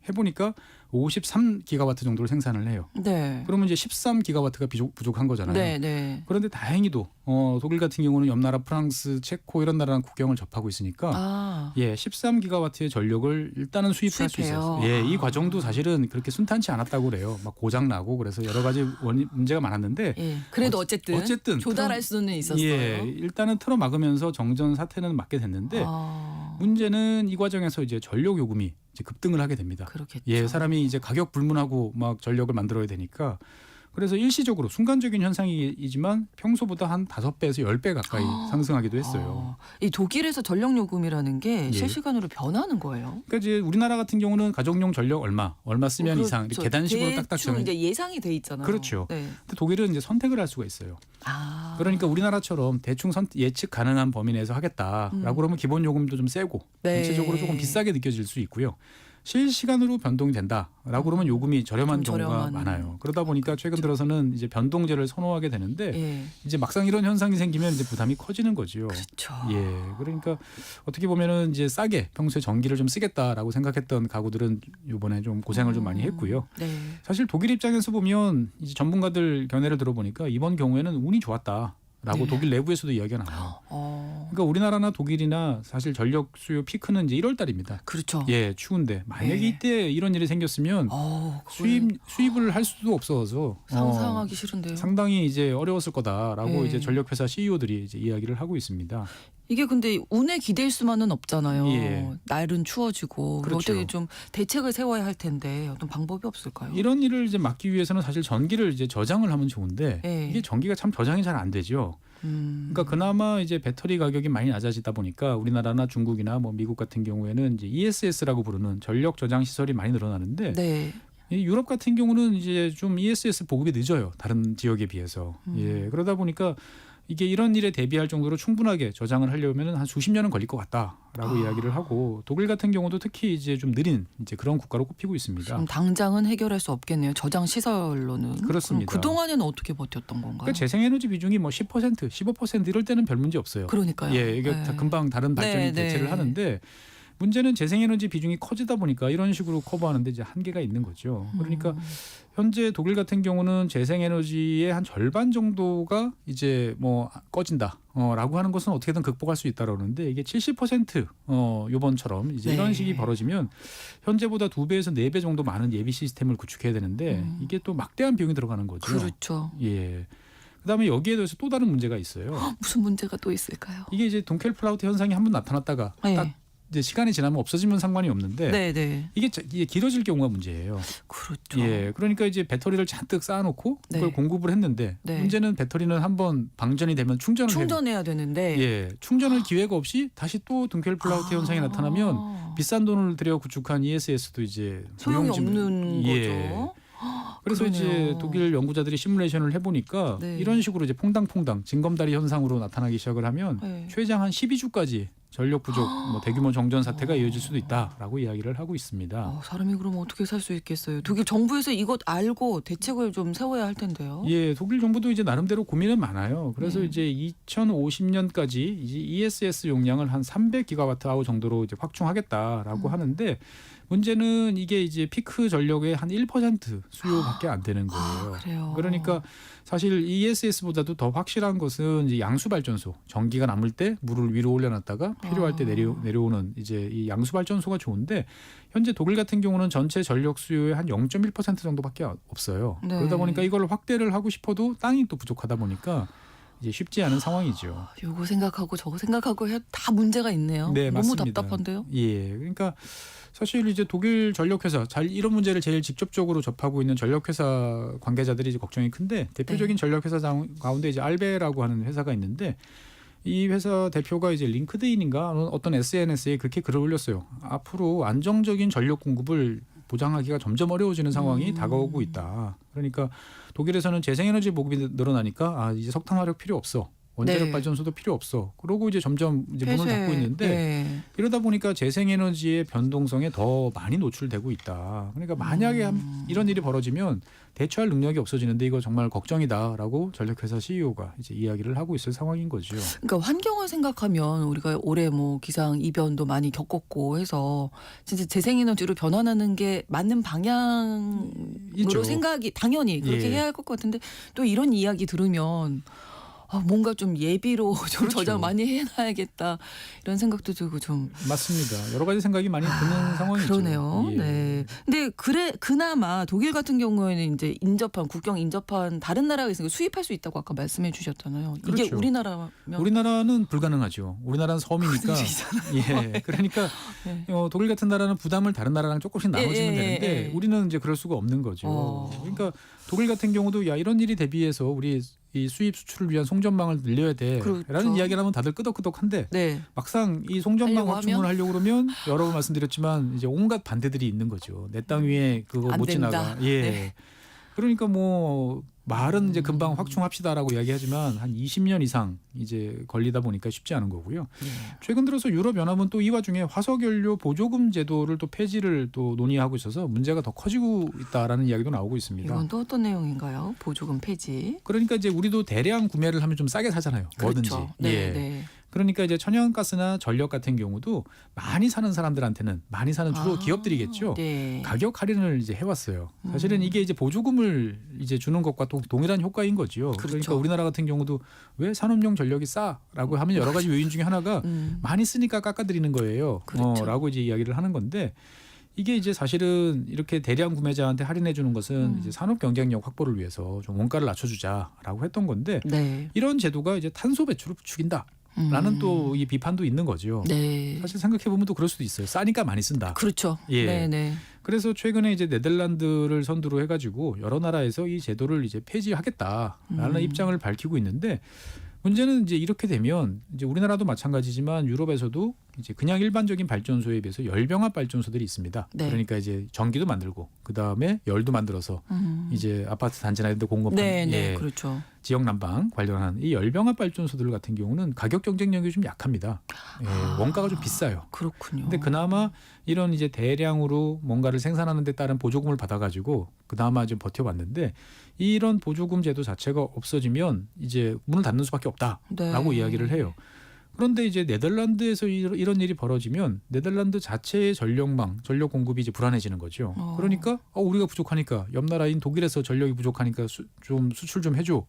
해보니까 53기가와트 정도를 생산을 해요. 네. 그러면 이제 13기가와트가 부족한 거잖아요. 네, 네. 그런데 다행히도 독일 같은 경우는 옆 나라 프랑스, 체코 이런 나라랑 국경을 접하고 있으니까 아, 예, 13기가와트의 전력을 일단은 수입할 수 수입해요. 있었어요. 예, 이 과정도 사실은 그렇게 순탄치 않았다고 그래요. 막 고장 나고 그래서 여러 가지 문제가 많았는데 예. 그래도 어쨌든 조달할 수는 있었어요. 예, 일단은 틀어 막으면서 정전 사태는 막게 됐는데 아, 문제는 이 과정에서 이제 전력 요금이 이제 급등을 하게 됩니다. 그렇겠죠. 예, 사람이 이제 가격 불문하고 막 전력을 만들어야 되니까 그래서 일시적으로 순간적인 현상이지만 평소보다 한 5배에서 10배 가까이 상승하기도 했어요. 이 독일에서 전력 요금이라는 게 예. 실시간으로 변하는 거예요. 그러니까 이제 우리나라 같은 경우는 가정용 전력 얼마 쓰면 이상 이렇게 계단식으로 딱딱 대충 정해. 이제 예상이 돼 있잖아요. 그렇죠. 네. 근데 독일은 이제 선택을 할 수가 있어요. 아, 그러니까 우리나라처럼 대충 예측 가능한 범위 내에서 하겠다라고 그러면 기본 요금도 좀 세고 네. 전체적으로 조금 비싸게 느껴질 수 있고요. 실시간으로 변동이 된다라고 그러면 요금이 저렴한 좀 경우가 저렴한. 많아요. 그러다 보니까 최근 들어서는 이제 변동제를 선호하게 되는데 예. 이제 막상 이런 현상이 생기면 이제 부담이 커지는 거죠. 그렇죠. 예, 그러니까 어떻게 보면은 이제 싸게 평소에 전기를 좀 쓰겠다라고 생각했던 가구들은 이번에 좀 고생을 좀 많이 했고요. 네. 사실 독일 입장에서 보면 이제 전문가들 견해를 들어보니까 이번 경우에는 운이 좋았다라고 네. 독일 내부에서도 이야기가 나와요. 그러니까 우리나라나 독일이나 사실 전력 수요 피크는 이제 1월 달입니다. 그렇죠. 예, 추운데 만약에 네. 이때 이런 일이 생겼으면 그걸 수입을 할 수도 없어서 상상하기 싫은데요. 상당히 이제 어려웠을 거다라고 네. 이제 전력회사 CEO들이 이제 이야기를 하고 있습니다. 이게 근데 운에 기댈 수만은 없잖아요. 예. 날은 추워지고 그렇죠. 어떻게 좀 대책을 세워야 할 텐데 어떤 방법이 없을까요? 이런 일을 이제 막기 위해서는 사실 전기를 이제 저장을 하면 좋은데 네. 이게 전기가 참 저장이 잘 안 되죠. 그러니까 그나마 이제 배터리 가격이 많이 낮아지다 보니까 우리나라나 중국이나 뭐 미국 같은 경우에는 이제 ESS라고 부르는 전력 저장 시설이 많이 늘어나는데 네. 이 유럽 같은 경우는 이제 좀 ESS 보급이 늦어요. 다른 지역에 비해서. 예. 그러다 보니까 이게 이런 일에 대비할 정도로 충분하게 저장을 하려면 한 수십 년은 걸릴 것 같다라고 이야기를 하고 독일 같은 경우도 특히 이제 좀 느린 이제 그런 국가로 꼽히고 있습니다. 지금 당장은 해결할 수 없겠네요. 저장 시설로는. 그렇습니다. 그 동안에는 어떻게 버텼던 건가요? 그러니까 재생에너지 비중이 뭐 10%, 15% 이럴 때는 별 문제 없어요. 그러니까요. 예, 이게 네. 다 금방 다른 발전이 네, 대체를 네. 하는데 문제는 재생에너지 비중이 커지다 보니까 이런 식으로 커버하는데 이제 한계가 있는 거죠. 그러니까 현재 독일 같은 경우는 재생에너지의 한 절반 정도가 이제 뭐 꺼진다라고 하는 것은 어떻게든 극복할 수 있다고 그러는데 이게 70% 요번처럼 이제 이런 네. 식이 벌어지면 현재보다 2배에서 4배 정도 많은 예비 시스템을 구축해야 되는데 이게 또 막대한 비용이 들어가는 거죠. 그렇죠. 예. 그다음에 여기에 대해서 또 다른 문제가 있어요. 무슨 문제가 또 있을까요? 이게 이제 동켈플라우트 현상이 한번 나타났다가 네. 딱 이제 시간이 지나면 없어지면 상관이 없는데 네, 네. 이게 길어질 경우가 문제예요. 그렇죠. 예, 그러니까 이제 배터리를 잔뜩 쌓아놓고 그걸 네. 공급을 했는데 네. 문제는 배터리는 한번 방전이 되면 충전해야 되는데. 예, 충전할 기회가 없이 다시 또 동켈플라우트 현상이 나타나면 비싼 돈을 들여 구축한 ESS도 이제 소용이 무용지물- 없는 예. 거죠. 그래서 이제 그러네요. 독일 연구자들이 시뮬레이션을 해보니까 네. 이런 식으로 이제 퐁당퐁당 징검다리 현상으로 나타나기 시작을 하면 네. 최장 한 12주까지 전력 부족, 뭐 대규모 정전 사태가 이어질 수도 있다라고 이야기를 하고 있습니다. 사람이 그럼 어떻게 살 수 있겠어요? 독일 정부에서 이것 알고 대책을 좀 세워야 할 텐데요. 예, 독일 정부도 이제 나름대로 고민은 많아요. 그래서 네. 이제 2050년까지 이제 ESS 용량을 한 300기가와트아워 정도로 이제 확충하겠다라고 하는데 문제는 이게 이제 피크 전력의 한 1% 수요밖에 안 되는 거예요. 그래요. 그러니까 사실 ESS보다도 더 확실한 것은 이제 양수 발전소, 전기가 남을 때 물을 위로 올려놨다가 필요할 때 내려오는 이제 이 양수 발전소가 좋은데 현재 독일 같은 경우는 전체 전력 수요의 한 0.1% 정도밖에 없어요. 네. 그러다 보니까 이걸 확대를 하고 싶어도 땅이 또 부족하다 보니까 이제 쉽지 않은 상황이죠. 요거 생각하고 저거 생각하고 다 문제가 있네요. 네, 너무 맞습니다. 답답한데요. 예, 그러니까 사실 이제 독일 전력회사 이런 문제를 제일 직접적으로 접하고 있는 전력회사 관계자들이 이제 걱정이 큰데 대표적인 전력회사 가운데 이제 알베라고 하는 회사가 있는데 이 회사 대표가 이제 링크드인인가 어떤 SNS에 그렇게 글을 올렸어요. 앞으로 안정적인 전력 공급을 보장하기가 점점 어려워지는 상황이 다가오고 있다. 그러니까 독일에서는 재생에너지 보급이 늘어나니까 이제 석탄 화력 필요 없어. 원자력 네. 발전소도 필요 없어. 그러고 이제 점점 이제 문을 닫고 있는데 네. 이러다 보니까 재생에너지의 변동성에 더 많이 노출되고 있다. 그러니까 만약에 이런 일이 벌어지면 대처할 능력이 없어지는데 이거 정말 걱정이다라고 전력회사 CEO가 이제 이야기를 하고 있을 상황인 거죠. 그러니까 환경을 생각하면 우리가 올해 뭐 기상 이변도 많이 겪었고 해서 진짜 재생에너지로 변환하는 게 맞는 방향으로 있죠. 생각이 당연히 그렇게 예. 해야 할 것 같은데 또 이런 이야기 들으면 뭔가 좀 예비로 좀 그렇죠. 저장 많이 해놔야겠다 이런 생각도 들고 좀 맞습니다. 여러 가지 생각이 많이 드는 상황이죠. 그러네요. 예. 네. 근데 그나마 독일 같은 경우에는 이제 국경 인접한 다른 나라가 있으니까 수입할 수 있다고 아까 말씀해 주셨잖아요. 이게 그렇죠. 우리나라면 우리나라는 불가능하죠. 우리나라는 섬이니까. 예. 그러니까 네. 독일 같은 나라는 부담을 다른 나라랑 조금씩 나눠주면 되는데 우리는 이제 그럴 수가 없는 거죠. 그러니까 독일 같은 경우도 야 이런 일이 대비해서 우리 이 수입 수출을 위한 송전망을 늘려야 돼라는 그렇죠. 이야기를 하면 다들 끄덕끄덕한데 네. 막상 이 송전망 하려고 확충을 하면? 하려고 그러면 여러 번 말씀드렸지만 이제 온갖 반대들이 있는 거죠. 내 땅 위에 그거 안 못 된다. 지나가. 예. 네. 그러니까 뭐 말은 이제 금방 확충합시다라고 이야기하지만 한 20년 이상 이제 걸리다 보니까 쉽지 않은 거고요. 네. 최근 들어서 유럽 연합은 또 이 와중에 화석연료 보조금 제도를 또 폐지를 또 논의하고 있어서 문제가 더 커지고 있다라는 이야기도 나오고 있습니다. 이건 또 어떤 내용인가요? 보조금 폐지. 그러니까 이제 우리도 대량 구매를 하면 좀 싸게 사잖아요. 뭐든지. 그렇죠. 네, 예. 네. 그러니까 이제 천연가스나 전력 같은 경우도 많이 사는 사람들한테는 많이 사는 주로 기업들이겠죠. 네. 가격 할인을 이제 해왔어요. 사실은 이게 이제 보조금을 이제 주는 것과 동일한 효과인 거죠. 그렇죠. 그러니까 우리나라 같은 경우도 왜 산업용 전력이 싸라고 하면 여러 가지 요인 중에 하나가 많이 쓰니까 깎아드리는 거예요. 그렇죠. 라고 이제 이야기를 하는 건데 이게 이제 사실은 이렇게 대량 구매자한테 할인해 주는 것은 이제 산업 경쟁력 확보를 위해서 좀 원가를 낮춰주자라고 했던 건데 네. 이런 제도가 이제 탄소 배출을 부추긴다. 라는 또 이 비판도 있는 거죠. 네. 사실 생각해 보면 또 그럴 수도 있어요. 싸니까 많이 쓴다. 그렇죠. 예. 네, 네. 그래서 최근에 이제 네덜란드를 선두로 해가지고 여러 나라에서 이 제도를 이제 폐지하겠다라는 입장을 밝히고 있는데 문제는 이제 이렇게 되면 이제 우리나라도 마찬가지지만 유럽에서도 이제 그냥 일반적인 발전소에 비해서 열병합 발전소들이 있습니다. 네. 그러니까 이제 전기도 만들고 그 다음에 열도 만들어서 이제 아파트 단지나 이런 데 공급하는 네, 네. 그렇죠. 지역 난방 관련한 이 열병합 발전소들 같은 경우는 가격 경쟁력이 좀 약합니다. 예, 원가가 좀 비싸요. 그렇군요. 근데 그나마 이런 이제 대량으로 뭔가를 생산하는 데 따른 보조금을 받아가지고 그나마 좀 버텨봤는데 이런 보조금 제도 자체가 없어지면 이제 문을 닫는 수밖에 없다라고 네. 이야기를 해요. 그런데 이제 네덜란드에서 이런 일이 벌어지면 네덜란드 자체의 전력 공급이 이제 불안해지는 거죠. 그러니까 우리가 부족하니까 옆 나라인 독일에서 전력이 부족하니까 좀 수출 좀 해줘.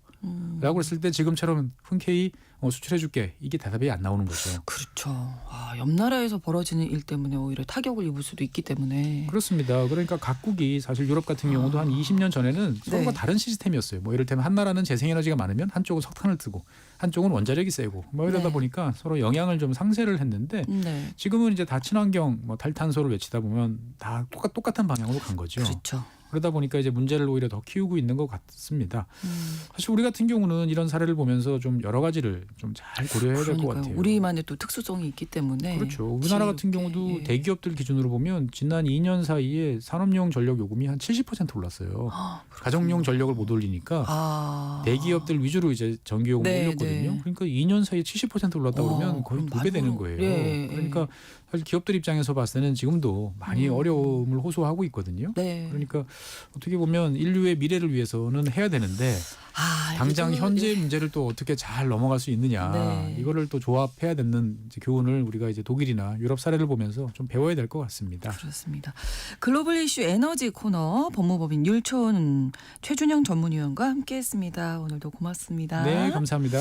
라고 했을 때 지금처럼 흔쾌히 수출해줄게. 이게 대답이 안 나오는 거죠. 그렇죠. 옆 나라에서 벌어지는 일 때문에 오히려 타격을 입을 수도 있기 때문에. 그렇습니다. 그러니까 각국이 사실 유럽 같은 경우도 한 20년 전에는 서로가 다른 시스템이었어요. 뭐 이를테면 한 나라는 재생에너지가 많으면 한쪽은 석탄을 뜨고 한쪽은 원자력이 세고 뭐 이러다 네. 보니까 서로 영향을 좀 상쇄를 했는데 네. 지금은 이제 다 친환경 뭐 탈탄소를 외치다 보면 다 똑같은 방향으로 간 거죠. 그렇죠. 그러다 보니까 이제 문제를 오히려 더 키우고 있는 것 같습니다. 사실 우리 같은 경우는 이런 사례를 보면서 좀 여러 가지를 좀 잘 고려해야 될 것 같아요. 우리만의 또 특수성이 있기 때문에. 그렇죠. 우리나라 같은 경우도 예. 대기업들 기준으로 보면 지난 2년 사이에 산업용 전력 요금이 한 70% 올랐어요. 가정용 전력을 못 올리니까 대기업들 위주로 이제 전기 요금을 네, 올렸거든요. 네. 그러니까 2년 사이에 70% 올랐다 그러면 거의 그럼 2배 되는 많이 거예요. 예, 그러니까 사실 기업들 입장에서 봤을 때는 지금도 많이 어려움을 호소하고 있거든요. 네. 그러니까 어떻게 보면 인류의 미래를 위해서는 해야 되는데 당장 이거 현재 문제를 또 어떻게 잘 넘어갈 수 있느냐 네. 이거를 또 조합해야 되는 이제 교훈을 우리가 이제 독일이나 유럽 사례를 보면서 좀 배워야 될 것 같습니다. 그렇습니다. 글로벌 이슈 에너지 코너 법무법인 율촌 최준영 전문위원과 함께했습니다. 오늘도 고맙습니다. 네, 감사합니다.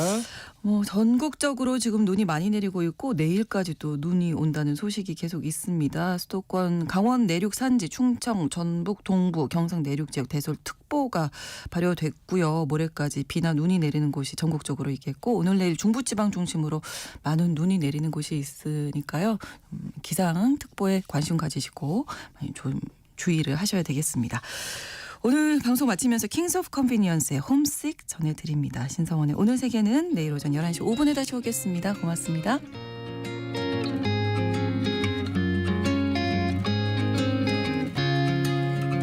전국적으로 지금 눈이 많이 내리고 있고 내일까지 또 눈이 온다는 소식이 계속 있습니다. 수도권 강원 내륙 산지, 충청, 전북, 동부, 경상 내륙 지역 대설특보가 발효됐고요. 모레까지 비나 눈이 내리는 곳이 전국적으로 있겠고 오늘 내일 중부지방 중심으로 많은 눈이 내리는 곳이 있으니까요. 기상특보에 관심 가지시고 많이 좀 주의를 하셔야 되겠습니다. 오늘 방송 마치면서 킹스 오브 컨비니언스의 홈식 전해드립니다. 신성원의 오늘 세계는 내일 오전 11시 5분에 다시 오겠습니다. 고맙습니다.